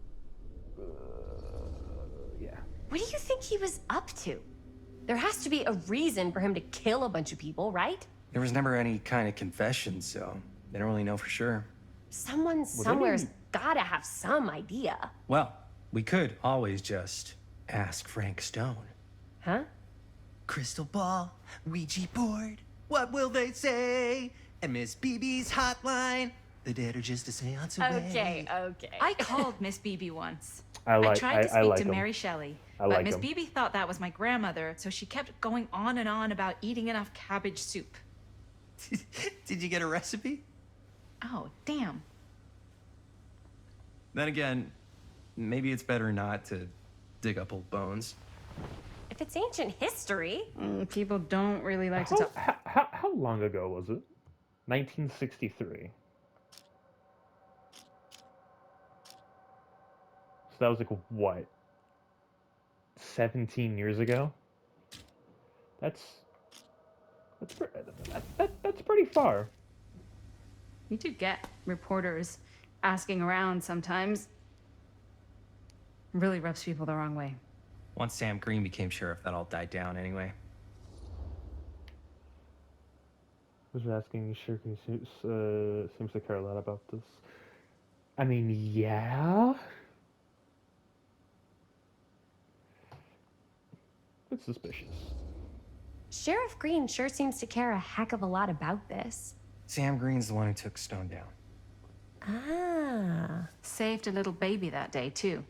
Speaker 1: Yeah.
Speaker 7: What do you think he was up to? There has to be a reason for him to kill a bunch of people, right?
Speaker 9: There was never any kind of confession, so they don't really know for sure.
Speaker 7: Someone
Speaker 1: there
Speaker 7: somewhere's
Speaker 1: any-
Speaker 7: gotta have some idea.
Speaker 9: Well, we could always just ask Frank Stone.
Speaker 7: Huh?
Speaker 10: Crystal ball, Ouija board, what will they say? And Miss BB's hotline, the dead are just a seance away.
Speaker 7: Okay.
Speaker 3: I called Miss Beebe once.
Speaker 1: I
Speaker 3: tried to
Speaker 1: I
Speaker 3: speak
Speaker 1: like
Speaker 3: to
Speaker 1: him.
Speaker 3: Mary Shelley,
Speaker 1: I
Speaker 3: but
Speaker 1: like
Speaker 3: Miss
Speaker 1: him.
Speaker 3: Beebe thought that was my grandmother, so she kept going on and on about eating enough cabbage soup.
Speaker 10: Did you get a recipe?
Speaker 3: Oh, damn.
Speaker 9: Then again, maybe it's better not to dig up old bones.
Speaker 7: If it's ancient history,
Speaker 3: People don't really like to
Speaker 1: How,
Speaker 3: talk.
Speaker 1: how long ago was it? 1963. So that was like what? 17 years ago. That's that's pretty far.
Speaker 3: You do get reporters asking around sometimes. Really rubs people the wrong way.
Speaker 9: Once Sam Green became sheriff, that all died down anyway.
Speaker 1: Was asking Shirky seems to care a lot about this. I mean, yeah. It's suspicious.
Speaker 7: Sheriff Green sure seems to care a heck of a lot about this.
Speaker 9: Sam Green's the one who took Stone down.
Speaker 7: Ah.
Speaker 3: Saved a little baby that day, too.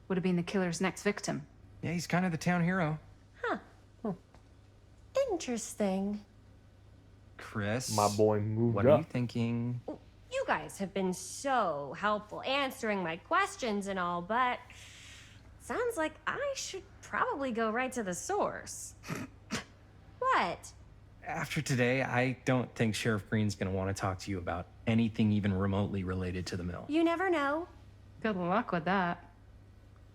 Speaker 3: Would have been the killer's next victim.
Speaker 9: Yeah, he's kind of the town hero.
Speaker 7: Interesting.
Speaker 9: Chris,
Speaker 1: My boy moved
Speaker 9: what
Speaker 1: up.
Speaker 9: are you thinking?
Speaker 7: You guys have been so helpful answering my questions and all, but sounds like I should probably go right to the source. What?
Speaker 9: After today, I don't think Sheriff Green's gonna want to talk to you about anything even remotely related to the mill.
Speaker 7: You never know.
Speaker 3: Good luck with that.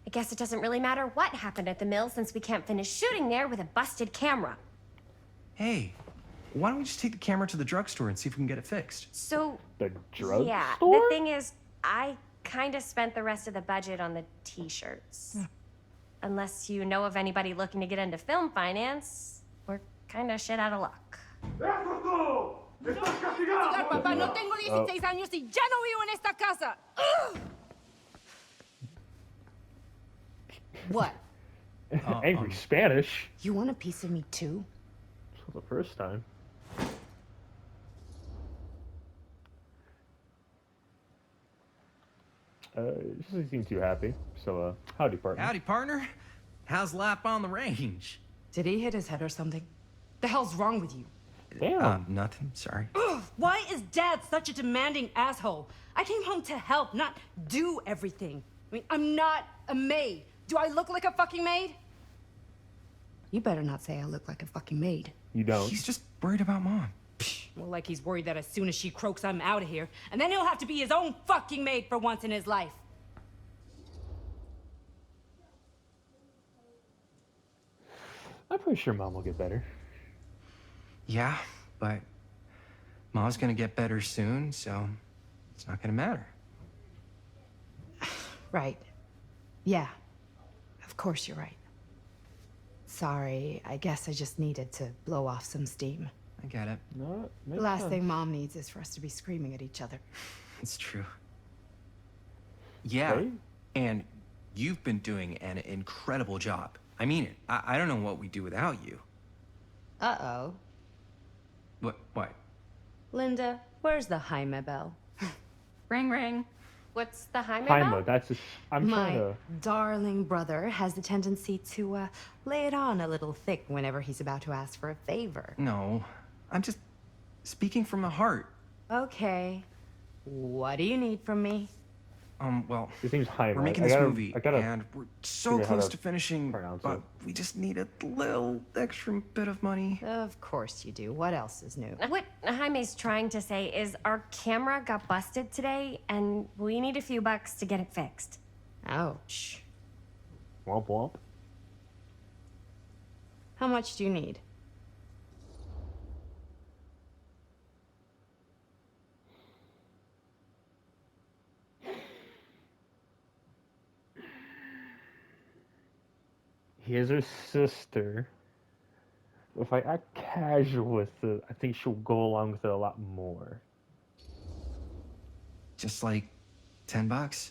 Speaker 7: I guess it doesn't really matter what happened at the mill since we can't finish shooting there with a busted camera.
Speaker 9: Hey, why don't we just take the camera to the drugstore and see if we can get it fixed?
Speaker 7: So,
Speaker 1: The drug
Speaker 7: yeah,
Speaker 1: store?
Speaker 7: the thing is, I kind of spent the rest of the budget on the t-shirts. Unless you know of anybody looking to get into film finance, we're kind of shit out of luck.
Speaker 11: Papá, no tengo 16 años y ya no vivo en esta casa.
Speaker 2: What?
Speaker 1: Angry Spanish.
Speaker 2: You want a piece of me too?
Speaker 1: For the first time. She doesn't seem too happy. So, howdy, partner.
Speaker 9: Howdy, partner. How's lap on the range?
Speaker 11: Did he hit his head or something? The hell's wrong with you?
Speaker 1: Damn.
Speaker 9: Nothing. Sorry.
Speaker 11: Why is Dad such a demanding asshole? I came home to help, not do everything. I mean, I'm not a maid. Do I look like a fucking maid? You better not say I look like a fucking maid.
Speaker 1: You don't.
Speaker 9: He's just worried about Mom.
Speaker 11: Well, like he's worried that as soon as she croaks, I'm out of here. And then he'll have to be his own fucking maid for once in his life.
Speaker 1: I'm pretty sure Mom will get better.
Speaker 9: Yeah, but Mom's gonna get better soon, so it's not gonna matter.
Speaker 2: Right. Yeah. Of course you're right. Sorry, I guess I just needed to blow off some steam.
Speaker 9: I get it.
Speaker 1: No,
Speaker 2: The last thing Mom needs is for us to be screaming at each other.
Speaker 9: It's true. Yeah,
Speaker 1: Hey?
Speaker 9: and you've been doing an incredible job. I mean it. I don't know what we'd do without you.
Speaker 2: Uh-oh.
Speaker 9: What?
Speaker 2: Linda, where's the Jaime bell?
Speaker 3: Ring, ring.
Speaker 7: What's the Jaime
Speaker 1: Jaime,
Speaker 7: bell?
Speaker 1: that's just, I'm trying
Speaker 2: My
Speaker 1: to.
Speaker 2: darling brother has the tendency to lay it on a little thick whenever he's about to ask for a favor.
Speaker 9: No, I'm just speaking from the heart.
Speaker 2: Okay. What do you need from me?
Speaker 9: Well,
Speaker 1: His name's Jaime.
Speaker 9: we're making
Speaker 1: I
Speaker 9: this
Speaker 1: gotta-
Speaker 9: movie,
Speaker 1: I gotta
Speaker 9: and we're so
Speaker 1: figure out how
Speaker 9: close
Speaker 1: to
Speaker 9: to finishing,
Speaker 1: pronounce
Speaker 9: but
Speaker 1: it.
Speaker 9: we just need a little extra bit of money.
Speaker 2: Of course you do. What else is new?
Speaker 7: What Jaime's trying to say is our camera got busted today, and we need a few bucks to get it fixed.
Speaker 2: Ouch.
Speaker 1: Womp womp.
Speaker 2: How much do you need?
Speaker 1: Here's her sister. If I act casual with it, I think she'll go along with it a lot more.
Speaker 9: Just like $10.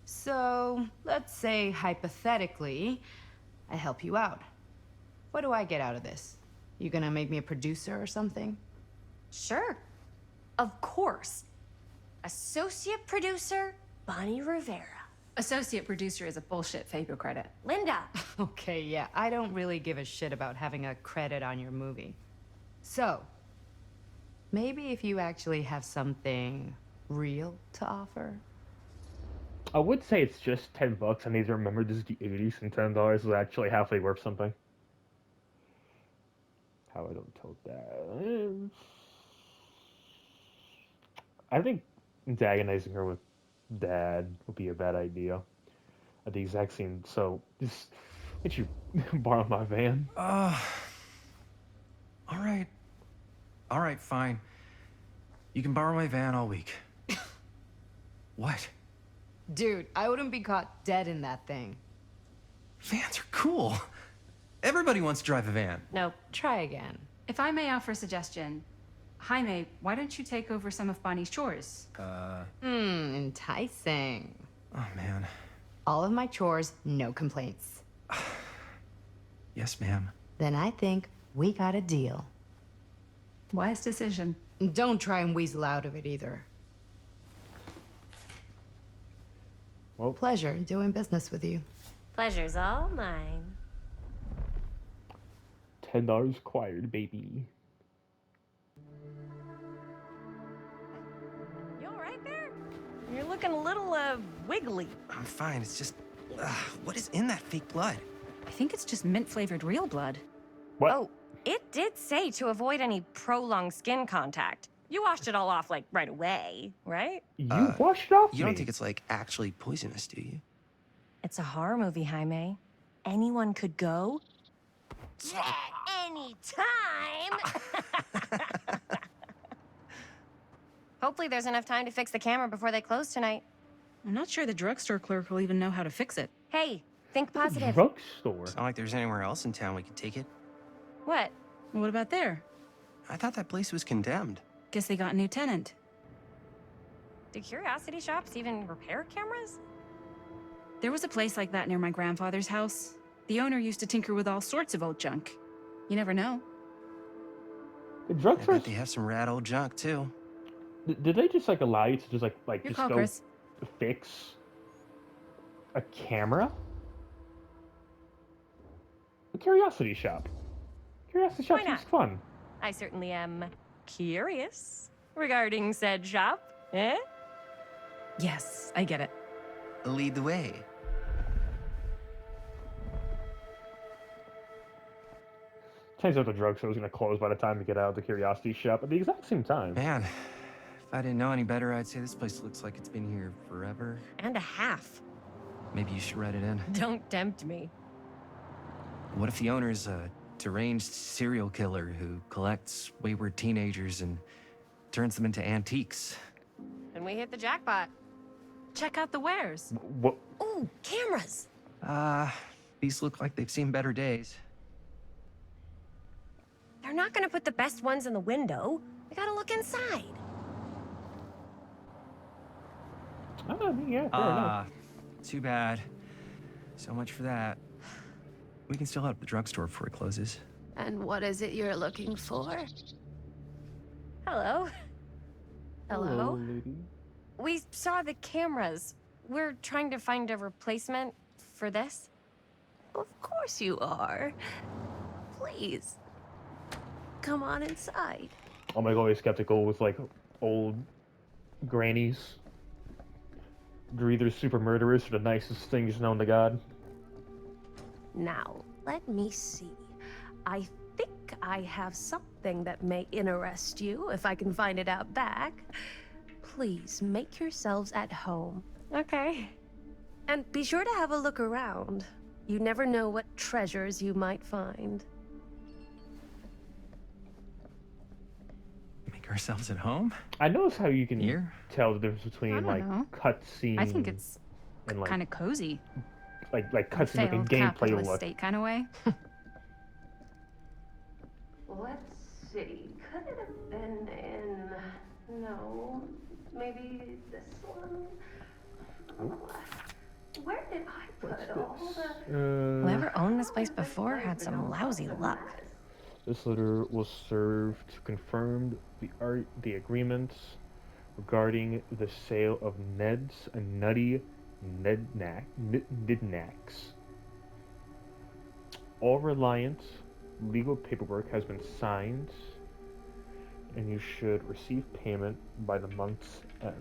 Speaker 2: So, let's say hypothetically, I help you out. What do I get out of this? You gonna make me a producer or something?
Speaker 7: Sure. Of course. Associate producer, Bonnie Rivera.
Speaker 3: Associate producer is a bullshit Faber credit.
Speaker 7: Linda.
Speaker 2: Okay, yeah, I don't really give a shit about having a credit on your movie. So, maybe if you actually have something real to offer?
Speaker 1: I would say it's just $10. I need to remember this is the 80s and $10 is actually halfway worth something. How I don't tell that. I think antagonizing her with Dad would be a bad idea at the exact scene. So just let you borrow my van.
Speaker 9: All right, fine. You can borrow my van all week. What?
Speaker 2: Dude, I wouldn't be caught dead in that thing.
Speaker 9: Vans are cool. Everybody wants to drive a van.
Speaker 7: Nope.
Speaker 2: Try again.
Speaker 3: If I may offer a suggestion, Jaime, why don't you take over some of Bonnie's chores?
Speaker 2: Enticing.
Speaker 9: Oh man.
Speaker 2: All of my chores, no complaints.
Speaker 9: Yes, ma'am.
Speaker 2: Then I think we got a deal.
Speaker 3: Wise decision.
Speaker 2: Don't try and weasel out of it either.
Speaker 1: Well,
Speaker 2: Pleasure doing business with you.
Speaker 7: Pleasure's all mine.
Speaker 1: $10 acquired, baby.
Speaker 7: You all right there? You're looking a little, wiggly.
Speaker 9: I'm fine. It's just, what is in that fake blood?
Speaker 3: I think it's just mint-flavored real blood.
Speaker 1: What?
Speaker 7: Oh, it did say to avoid any prolonged skin contact. You washed it all off, like, right away, right?
Speaker 1: You washed off
Speaker 9: You don't
Speaker 1: me.
Speaker 9: think it's like actually poisonous, do you?
Speaker 7: It's a horror movie, Jaime. Anyone could go. Any time. Hopefully there's enough time to fix the camera before they close tonight.
Speaker 3: I'm not sure the drugstore clerk will even know how to fix it.
Speaker 7: Hey, think positive.
Speaker 1: Drugstore.
Speaker 9: It's not like there's anywhere else in town we could take it.
Speaker 7: What?
Speaker 3: What about there?
Speaker 9: I thought that place was condemned.
Speaker 3: Guess they got a new tenant.
Speaker 7: Do curiosity shops even repair cameras?
Speaker 3: There was a place like that near my grandfather's house. The owner used to tinker with all sorts of old junk. You never know.
Speaker 1: The
Speaker 9: I
Speaker 1: drugstore.
Speaker 9: bet they have some rad old junk too.
Speaker 1: Did they just like allow you to just like
Speaker 3: Your
Speaker 1: just
Speaker 3: call,
Speaker 1: go
Speaker 3: Chris.
Speaker 1: fix a camera? A curiosity shop. Curiosity shop
Speaker 7: Why
Speaker 1: seems
Speaker 7: not?
Speaker 1: fun.
Speaker 7: I certainly am curious regarding said shop. Eh?
Speaker 3: Yes, I get it.
Speaker 9: Lead the way.
Speaker 1: Turns out the drugstore was gonna close by the time we get out of the curiosity shop at the exact same time.
Speaker 9: Man, if I didn't know any better, I'd say this place looks like it's been here forever.
Speaker 7: And a half.
Speaker 9: Maybe you should write it in.
Speaker 7: Don't tempt me.
Speaker 9: What if the owner's a deranged serial killer who collects wayward teenagers and turns them into antiques?
Speaker 7: And we hit the jackpot.
Speaker 3: check out the wares.
Speaker 1: What?
Speaker 7: Ooh, cameras.
Speaker 9: These look like they've seen better days.
Speaker 7: They're not gonna put the best ones in the window. We gotta look inside.
Speaker 1: I mean, yeah, fair enough.
Speaker 9: Too bad. So much for that. We can still head up the drugstore before it closes.
Speaker 5: And what is it you're looking for?
Speaker 7: Hello. Hello.
Speaker 1: lady.
Speaker 7: We saw the cameras. We're trying to find a replacement for this.
Speaker 5: Of course you are. Please. Come on inside.
Speaker 1: I'm like always skeptical with like old grannies. They're either super murderous or the nicest things known to God.
Speaker 5: Now, let me see. I think I have something that may interest you, if I can find it out back. Please make yourselves at home.
Speaker 7: Okay.
Speaker 5: And be sure to have a look around. You never know what treasures you might find.
Speaker 9: Make ourselves at home?
Speaker 1: I notice how you can
Speaker 9: Here?
Speaker 1: tell the difference between
Speaker 3: I don't
Speaker 1: like
Speaker 3: know.
Speaker 1: cutscenes.
Speaker 3: I think it's
Speaker 1: and like
Speaker 3: kind of cozy.
Speaker 1: like cutscenes like a
Speaker 3: Failed
Speaker 1: gameplay
Speaker 3: capitalist
Speaker 1: look.
Speaker 3: state kind of way.
Speaker 5: Let's see. Could it have been in... No. Maybe this one? Where did I put all the...
Speaker 7: Whoever owned this place before had some lousy luck.
Speaker 1: This letter will serve to confirm the agreements regarding the sale of Ned's and Nutty Nidnacks. All reliant legal paperwork has been signed, and you should receive payment by the month's end.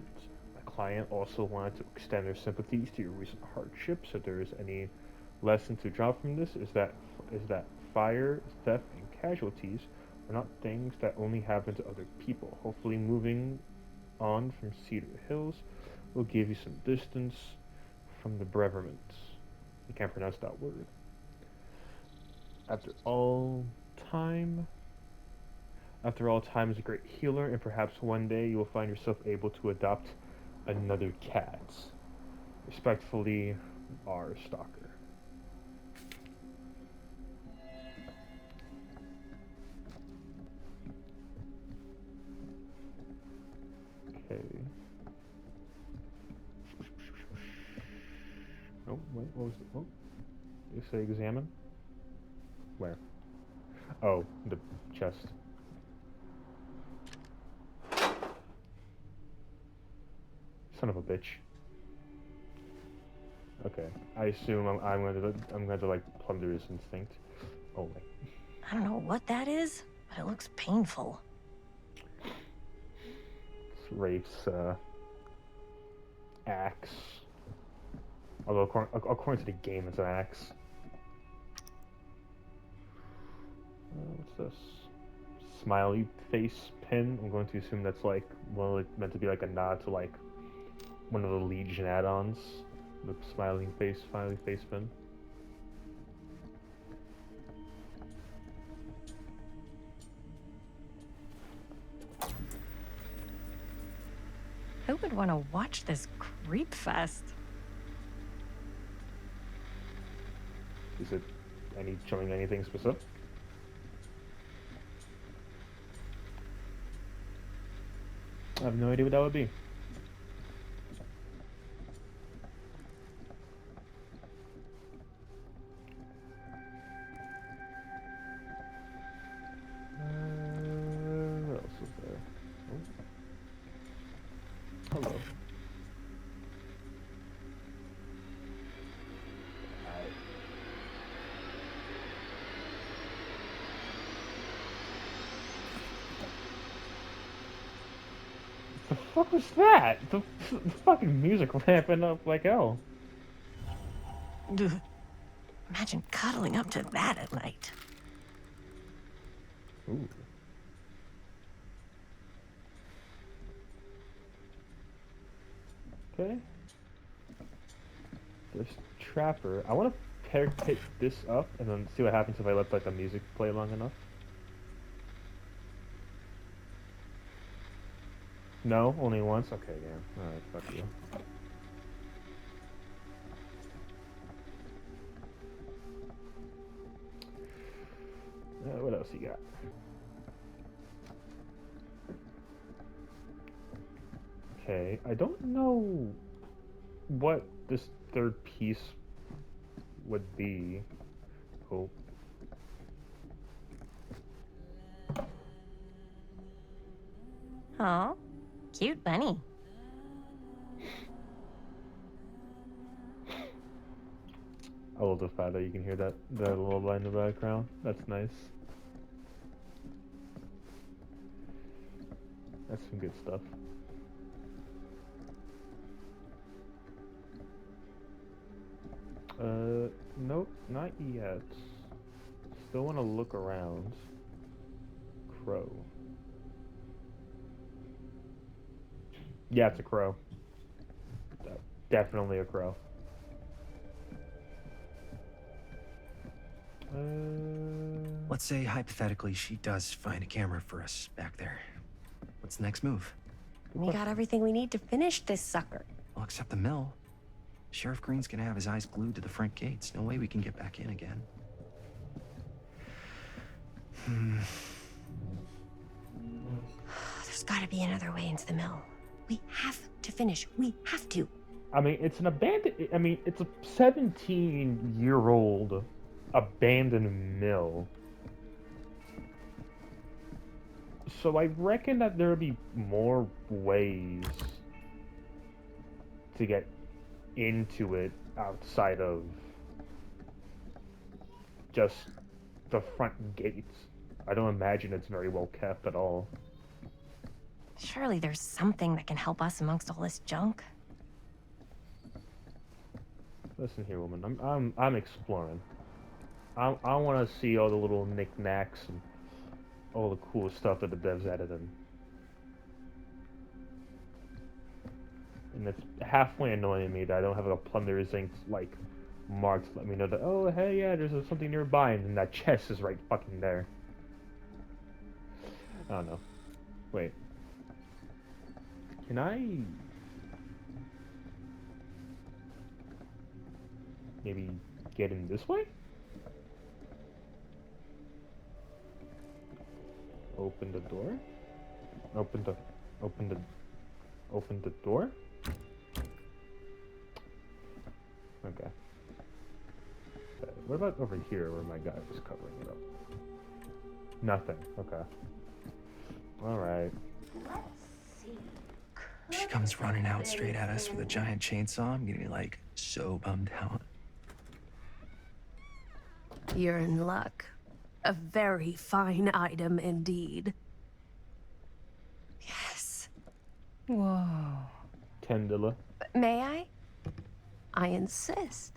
Speaker 1: My client also wanted to extend their sympathies to your recent hardships. If there is any lesson to draw from this, is that fire, theft, and casualties are not things that only happen to other people. Hopefully moving on from Cedar Hills will give you some distance from the Breverment. I can't pronounce that word. After all, time is a great healer, and perhaps one day you will find yourself able to adopt another cat. Respectfully, R. Stalker. Okay. Oh, wait, what was it? Oh, you say examine? Where? Oh, the chest. Son of a bitch. Okay, I assume I'm going to like plunder his instinct. Oh wait.
Speaker 7: I don't know what that is, but it looks painful.
Speaker 1: It's Rafe's axe. Although according to the game, it's an axe. What's this? Smiley face pin. I'm going to assume that's like, well, it's meant to be like a nod to like one of the Legion add-ons. The smiley face pin.
Speaker 7: Who would want to watch this creep fest?
Speaker 1: Is it showing anything specific? I have no idea what that would be. What else is there? Oh. Hello. The fuck was that? The fucking music ramping up like hell.
Speaker 7: Ugh. Imagine cuddling up to that at night.
Speaker 1: Ooh. Okay. There's Trapper. I want to pick this up and then see what happens if I let like the music play long enough. No, only once. Okay, damn. All right, fuck you. else you got? Okay, I don't know what this third piece would be. Oh.
Speaker 7: Oh, cute bunny.
Speaker 1: I love the fact that you can hear that lullaby in the background. That's nice. That's some good stuff. Nope, not yet. Still want to look around. Crow. Yeah, it's a crow. Definitely a crow.
Speaker 9: Let's say, hypothetically, she does find a camera for us back there. What's the next move?
Speaker 7: We got everything we need to finish this sucker.
Speaker 9: Well, except the mill. Sheriff Green's gonna have his eyes glued to the front gates. No way we can get back in again.
Speaker 7: There's gotta be another way into the mill. We have to finish. We have to.
Speaker 1: I mean, it's an abandoned. I mean, it's a 17-year-old abandoned mill. So I reckon that there would be more ways to get into it outside of just the front gates. I don't imagine it's very well kept at all.
Speaker 7: Surely there's something that can help us amongst all this junk.
Speaker 1: Listen here, woman. I'm exploring. I want to see all the little knickknacks and all the cool stuff that the devs added in. And it's halfway annoying me that I don't have a Plunder's Inc. like mark to let me know that, oh hey yeah, there's something nearby, and then that chest is right fucking there. I don't know. Wait. Can I maybe get in this way? Open the door? Open the door? Okay. What about over here where my guy was covering it up? Nothing. Okay. Alright.
Speaker 9: She comes running out straight at us with a giant chainsaw. I'm getting like so bummed out.
Speaker 5: You're in luck. A very fine item indeed.
Speaker 7: Yes.
Speaker 3: Whoa.
Speaker 1: $10.
Speaker 7: May I?
Speaker 5: I insist.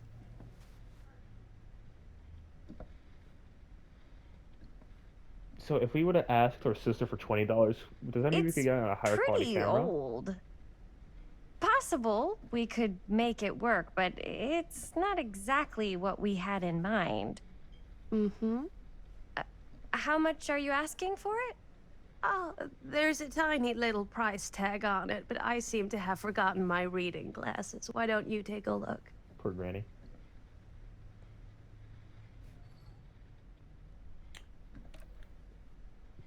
Speaker 1: So if we would have asked our sister for $20, does that mean we could get a higher quality
Speaker 7: Pretty
Speaker 1: camera?
Speaker 7: old. Possible we could make it work, but it's not exactly what we had in mind.
Speaker 5: Mm-hmm.
Speaker 7: How much are you asking for it?
Speaker 5: Oh, there's a tiny little price tag on it, but I seem to have forgotten my reading glasses. Why don't you take a look?
Speaker 1: Poor Granny.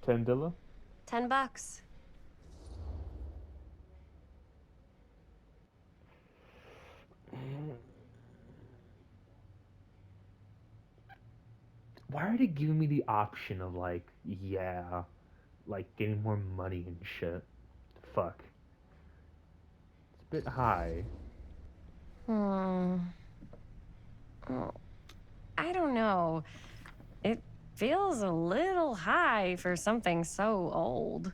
Speaker 1: $10?
Speaker 7: $10.
Speaker 1: Why are they giving me the option of like, yeah, like getting more money and shit? Fuck. It's a bit high.
Speaker 7: Oh, I don't know. It feels a little high for something so old.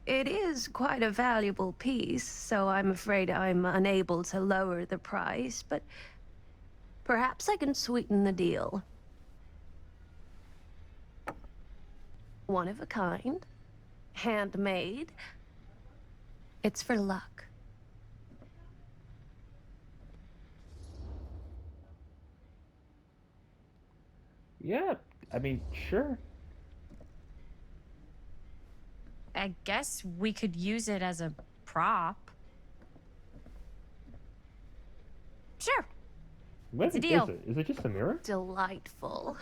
Speaker 5: It is quite a valuable piece, so I'm afraid I'm unable to lower the price, but perhaps I can sweeten the deal. One of a kind, handmade. It's for luck.
Speaker 1: Yeah, I mean, sure.
Speaker 7: I guess we could use it as a prop. Sure.
Speaker 1: What
Speaker 7: It's a
Speaker 1: is
Speaker 7: deal.
Speaker 1: it? Is it just a mirror?
Speaker 5: Delightful.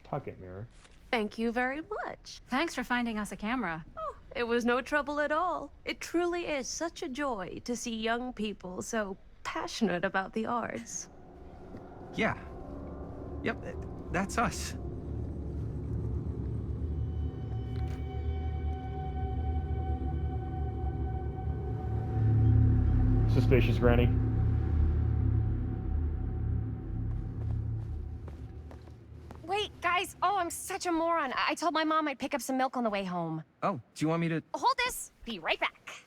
Speaker 1: Pocket mirror.
Speaker 5: Thank you very much.
Speaker 3: Thanks for finding us a camera.
Speaker 5: Oh, it was no trouble at all. It truly is such a joy to see young people so passionate about the arts.
Speaker 9: Yeah. Yep, that's us.
Speaker 1: Suspicious, Granny.
Speaker 7: Wait, guys. Oh, I'm such a moron. I told my mom I'd pick up some milk on the way home.
Speaker 9: Oh, do you want me to...
Speaker 7: Hold this. Be right back.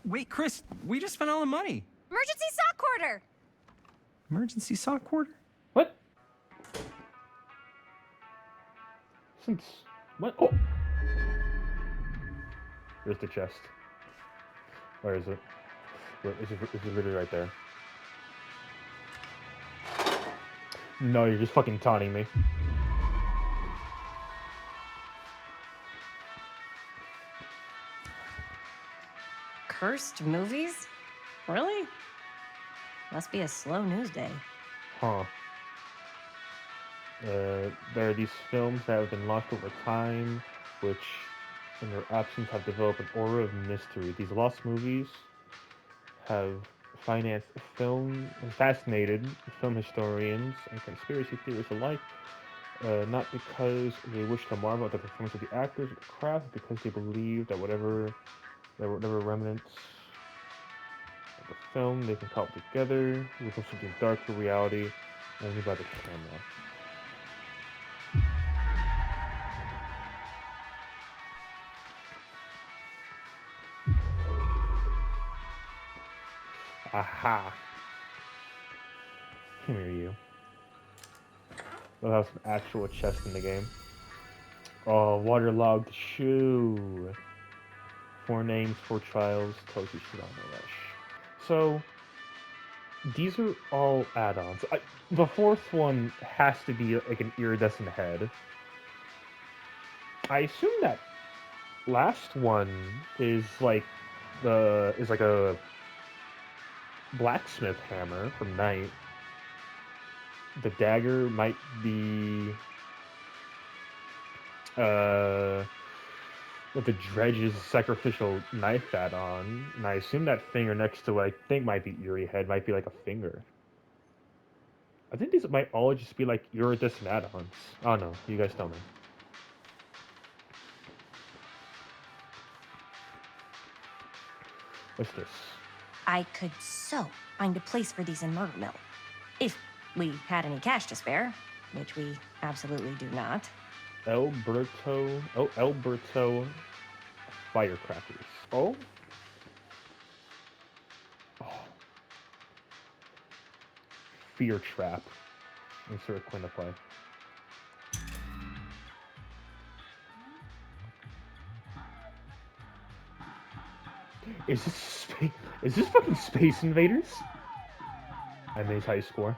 Speaker 9: Wait, Chris, we just spent all the money.
Speaker 7: Emergency sock quarter.
Speaker 9: Emergency sock quarter?
Speaker 1: What? Since... What? Oh! Where's the chest? Where is it? It's literally right there. No, you're just fucking taunting me.
Speaker 7: Cursed movies? Really? Must be a slow news day.
Speaker 1: Huh. There are these films that have been lost over time, which, in their absence, have developed an aura of mystery. These lost movies have fascinated film historians and conspiracy theorists alike, not because they wish to marvel at the performance of the actors or the craft, but because they believe that whatever remnants of the film they can cobble together, reveal something dark to reality only by the camera. Aha! Come here, you. We'll have some actual chests in the game. Oh, waterlogged shoe. 4 names, 4 trials, tells you shit on the rush. So, these are all add-ons. The 4th one has to be like an iridescent head. I assume that last one is like a blacksmith hammer from Night. The dagger might be with the Dredge's sacrificial knife add-on, and I assume that finger next to what I think might be Eerie Head might be like a finger. I think these might all just be like iridescent add-ons. Oh no, you guys tell me. What's this?
Speaker 7: I could so find a place for these in Murder Mill. If we had any cash to spare, which we absolutely do not.
Speaker 1: Alberto firecrackers. Oh? Fear trap. Insert Quinn to play. Is this fucking Space Invaders? I made high score.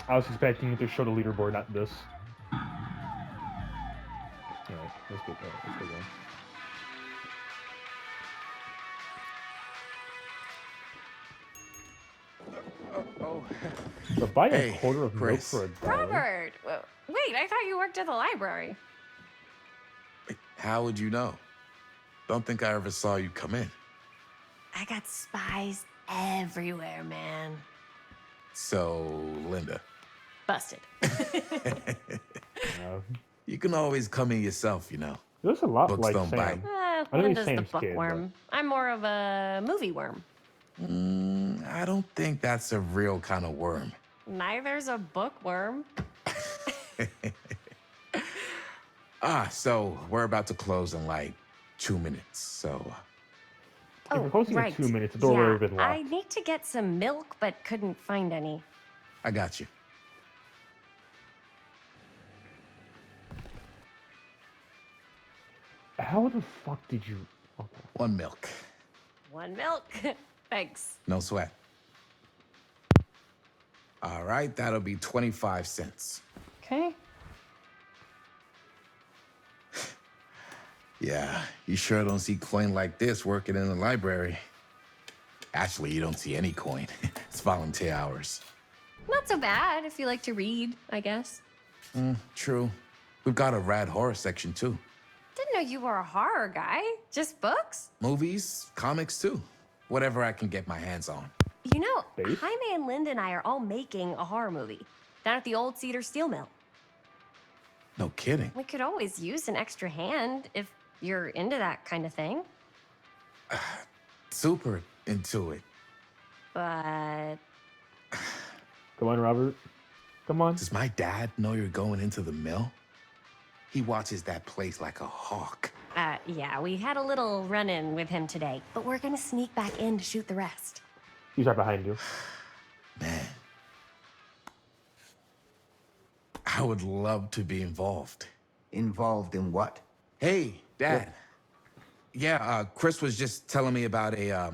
Speaker 1: I was expecting it to show the leaderboard, not this. Alright, let's get going. So buy a quarter of milk for $1.
Speaker 7: Robert! Wait, I thought you worked at the library.
Speaker 12: How would you know? Don't think I ever saw you come in.
Speaker 7: I got spies everywhere, man.
Speaker 12: So, Linda.
Speaker 7: Busted.
Speaker 12: You can always come in yourself, you know.
Speaker 1: There's a lot
Speaker 12: Books
Speaker 1: like
Speaker 12: don't
Speaker 1: Sam.
Speaker 12: bite.
Speaker 7: Linda's the bookworm. I'm more of a movie worm.
Speaker 12: I don't think that's a real kind of worm.
Speaker 7: Neither's a bookworm.
Speaker 12: So we're about to close in like 2 minutes, so...
Speaker 1: If we're closing in 2 minutes, the door would have been locked.
Speaker 7: I need to get some milk, but couldn't find any.
Speaker 12: I got you.
Speaker 1: How the fuck did you... Okay.
Speaker 12: 1 milk.
Speaker 7: 1 milk. Thanks.
Speaker 12: No sweat. All right, that'll be 25 cents.
Speaker 7: Okay.
Speaker 12: Yeah, you sure don't see coin like this working in the library. Actually, you don't see any coin. It's volunteer hours.
Speaker 7: Not so bad if you like to read, I guess.
Speaker 12: True. We've got a rad horror section, too.
Speaker 7: Didn't know you were a horror guy. Just books?
Speaker 12: Movies, comics, too. Whatever I can get my hands on.
Speaker 7: You know,
Speaker 1: Faith?
Speaker 7: Jaime and Linda and I are all making a horror movie down at the old Cedar Steel Mill.
Speaker 12: No kidding.
Speaker 7: We could always use an extra hand if you're into that kind of thing.
Speaker 12: Super into it.
Speaker 7: But
Speaker 1: Come on, Robert. Come on.
Speaker 12: Does my dad know you're going into the mill? He watches that place like a hawk.
Speaker 7: yeah, we had a little run-in with him today, but we're gonna sneak back in to shoot the rest.
Speaker 1: He's right behind you.
Speaker 12: Man. I would love to be involved.
Speaker 8: Involved in what?
Speaker 12: Hey, Dad. Yeah, Chris was just telling me about a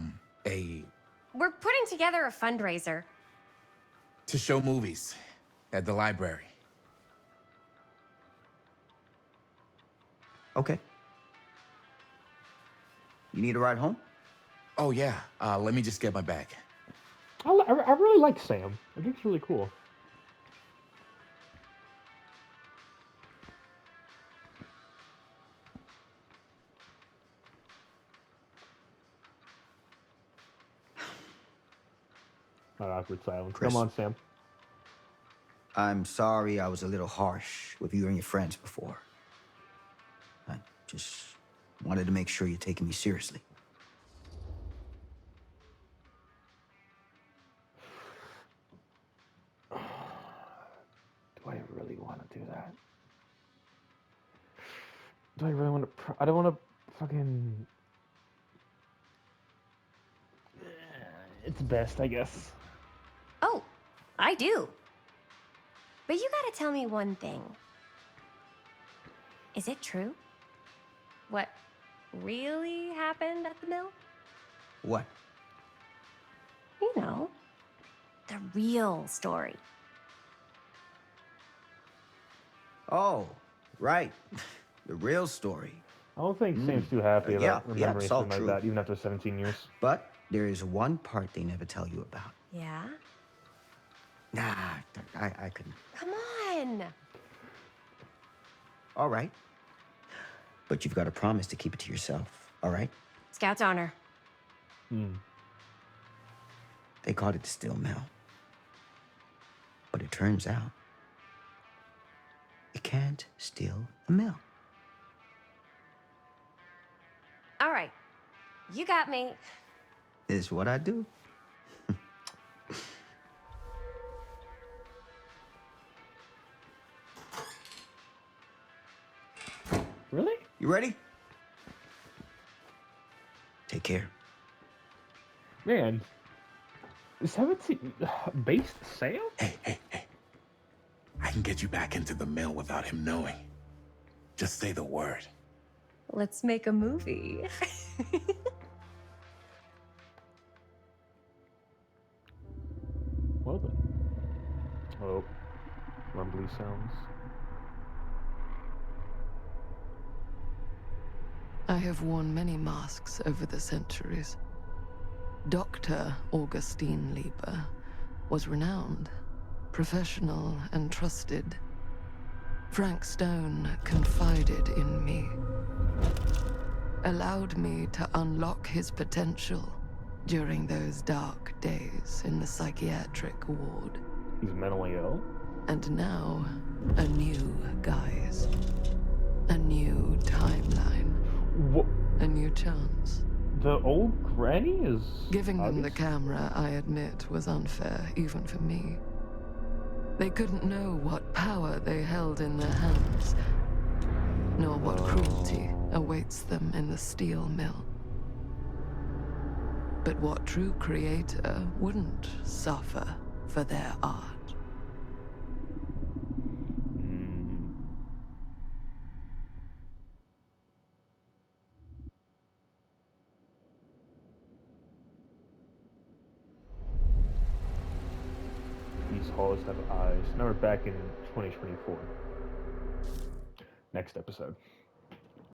Speaker 7: We're putting together a fundraiser.
Speaker 12: to show movies at the library.
Speaker 8: Okay. You need a ride home?
Speaker 12: Oh, yeah. Let me just get my bag.
Speaker 1: I really like Sam. I think he's really cool. Not awkward silence.
Speaker 8: Chris.
Speaker 1: Come on, Sam.
Speaker 8: I'm sorry I was a little harsh with you and your friends before. I just wanted to make sure you're taking me seriously.
Speaker 1: Do I really want to do that? Do I really want to? I don't want to fucking. It's best, I guess.
Speaker 7: Oh, I do. But you gotta tell me one thing. Is it true? What really happened at the mill?
Speaker 8: What?
Speaker 7: You know, the real story.
Speaker 8: Oh, right. The real story.
Speaker 1: I don't think Sam's too happy about
Speaker 8: yeah,
Speaker 1: remembering
Speaker 8: it's all
Speaker 1: something
Speaker 8: true.
Speaker 1: like that, even after 17 years.
Speaker 8: But there is one part they never tell you about.
Speaker 7: Yeah?
Speaker 8: Nah, I couldn't.
Speaker 7: Come on!
Speaker 8: All right. But you've got to promise to keep it to yourself, all right?
Speaker 7: Scout's honor.
Speaker 8: They called it the Steel Mill. But it turns out, you can't steal a mill.
Speaker 7: All right. You got me.
Speaker 8: Is what I do.
Speaker 1: Really?
Speaker 8: You ready? Take care.
Speaker 1: Man, 17 based Sam?
Speaker 12: Hey. I can get you back into the mill without him knowing. Just say the word.
Speaker 7: Let's make a movie.
Speaker 1: Well then. Oh, rumbly sounds.
Speaker 5: I have worn many masks over the centuries. Dr. Augustine Lieber was renowned, professional, and trusted. Frank Stone confided in me, allowed me to unlock his potential during those dark days in the psychiatric ward.
Speaker 1: He's mentally ill?
Speaker 5: And now, a new guise. A new timeline.
Speaker 1: What?
Speaker 5: A new chance.
Speaker 1: The old granny is
Speaker 5: Giving them the
Speaker 1: obvious?
Speaker 5: camera, I admit, was unfair, even for me. They couldn't know what power they held in their hands, nor what cruelty awaits them in the steel mill. But what true creator wouldn't suffer for their art?
Speaker 1: These halls have eyes. Now we're back in 2024. Next episode.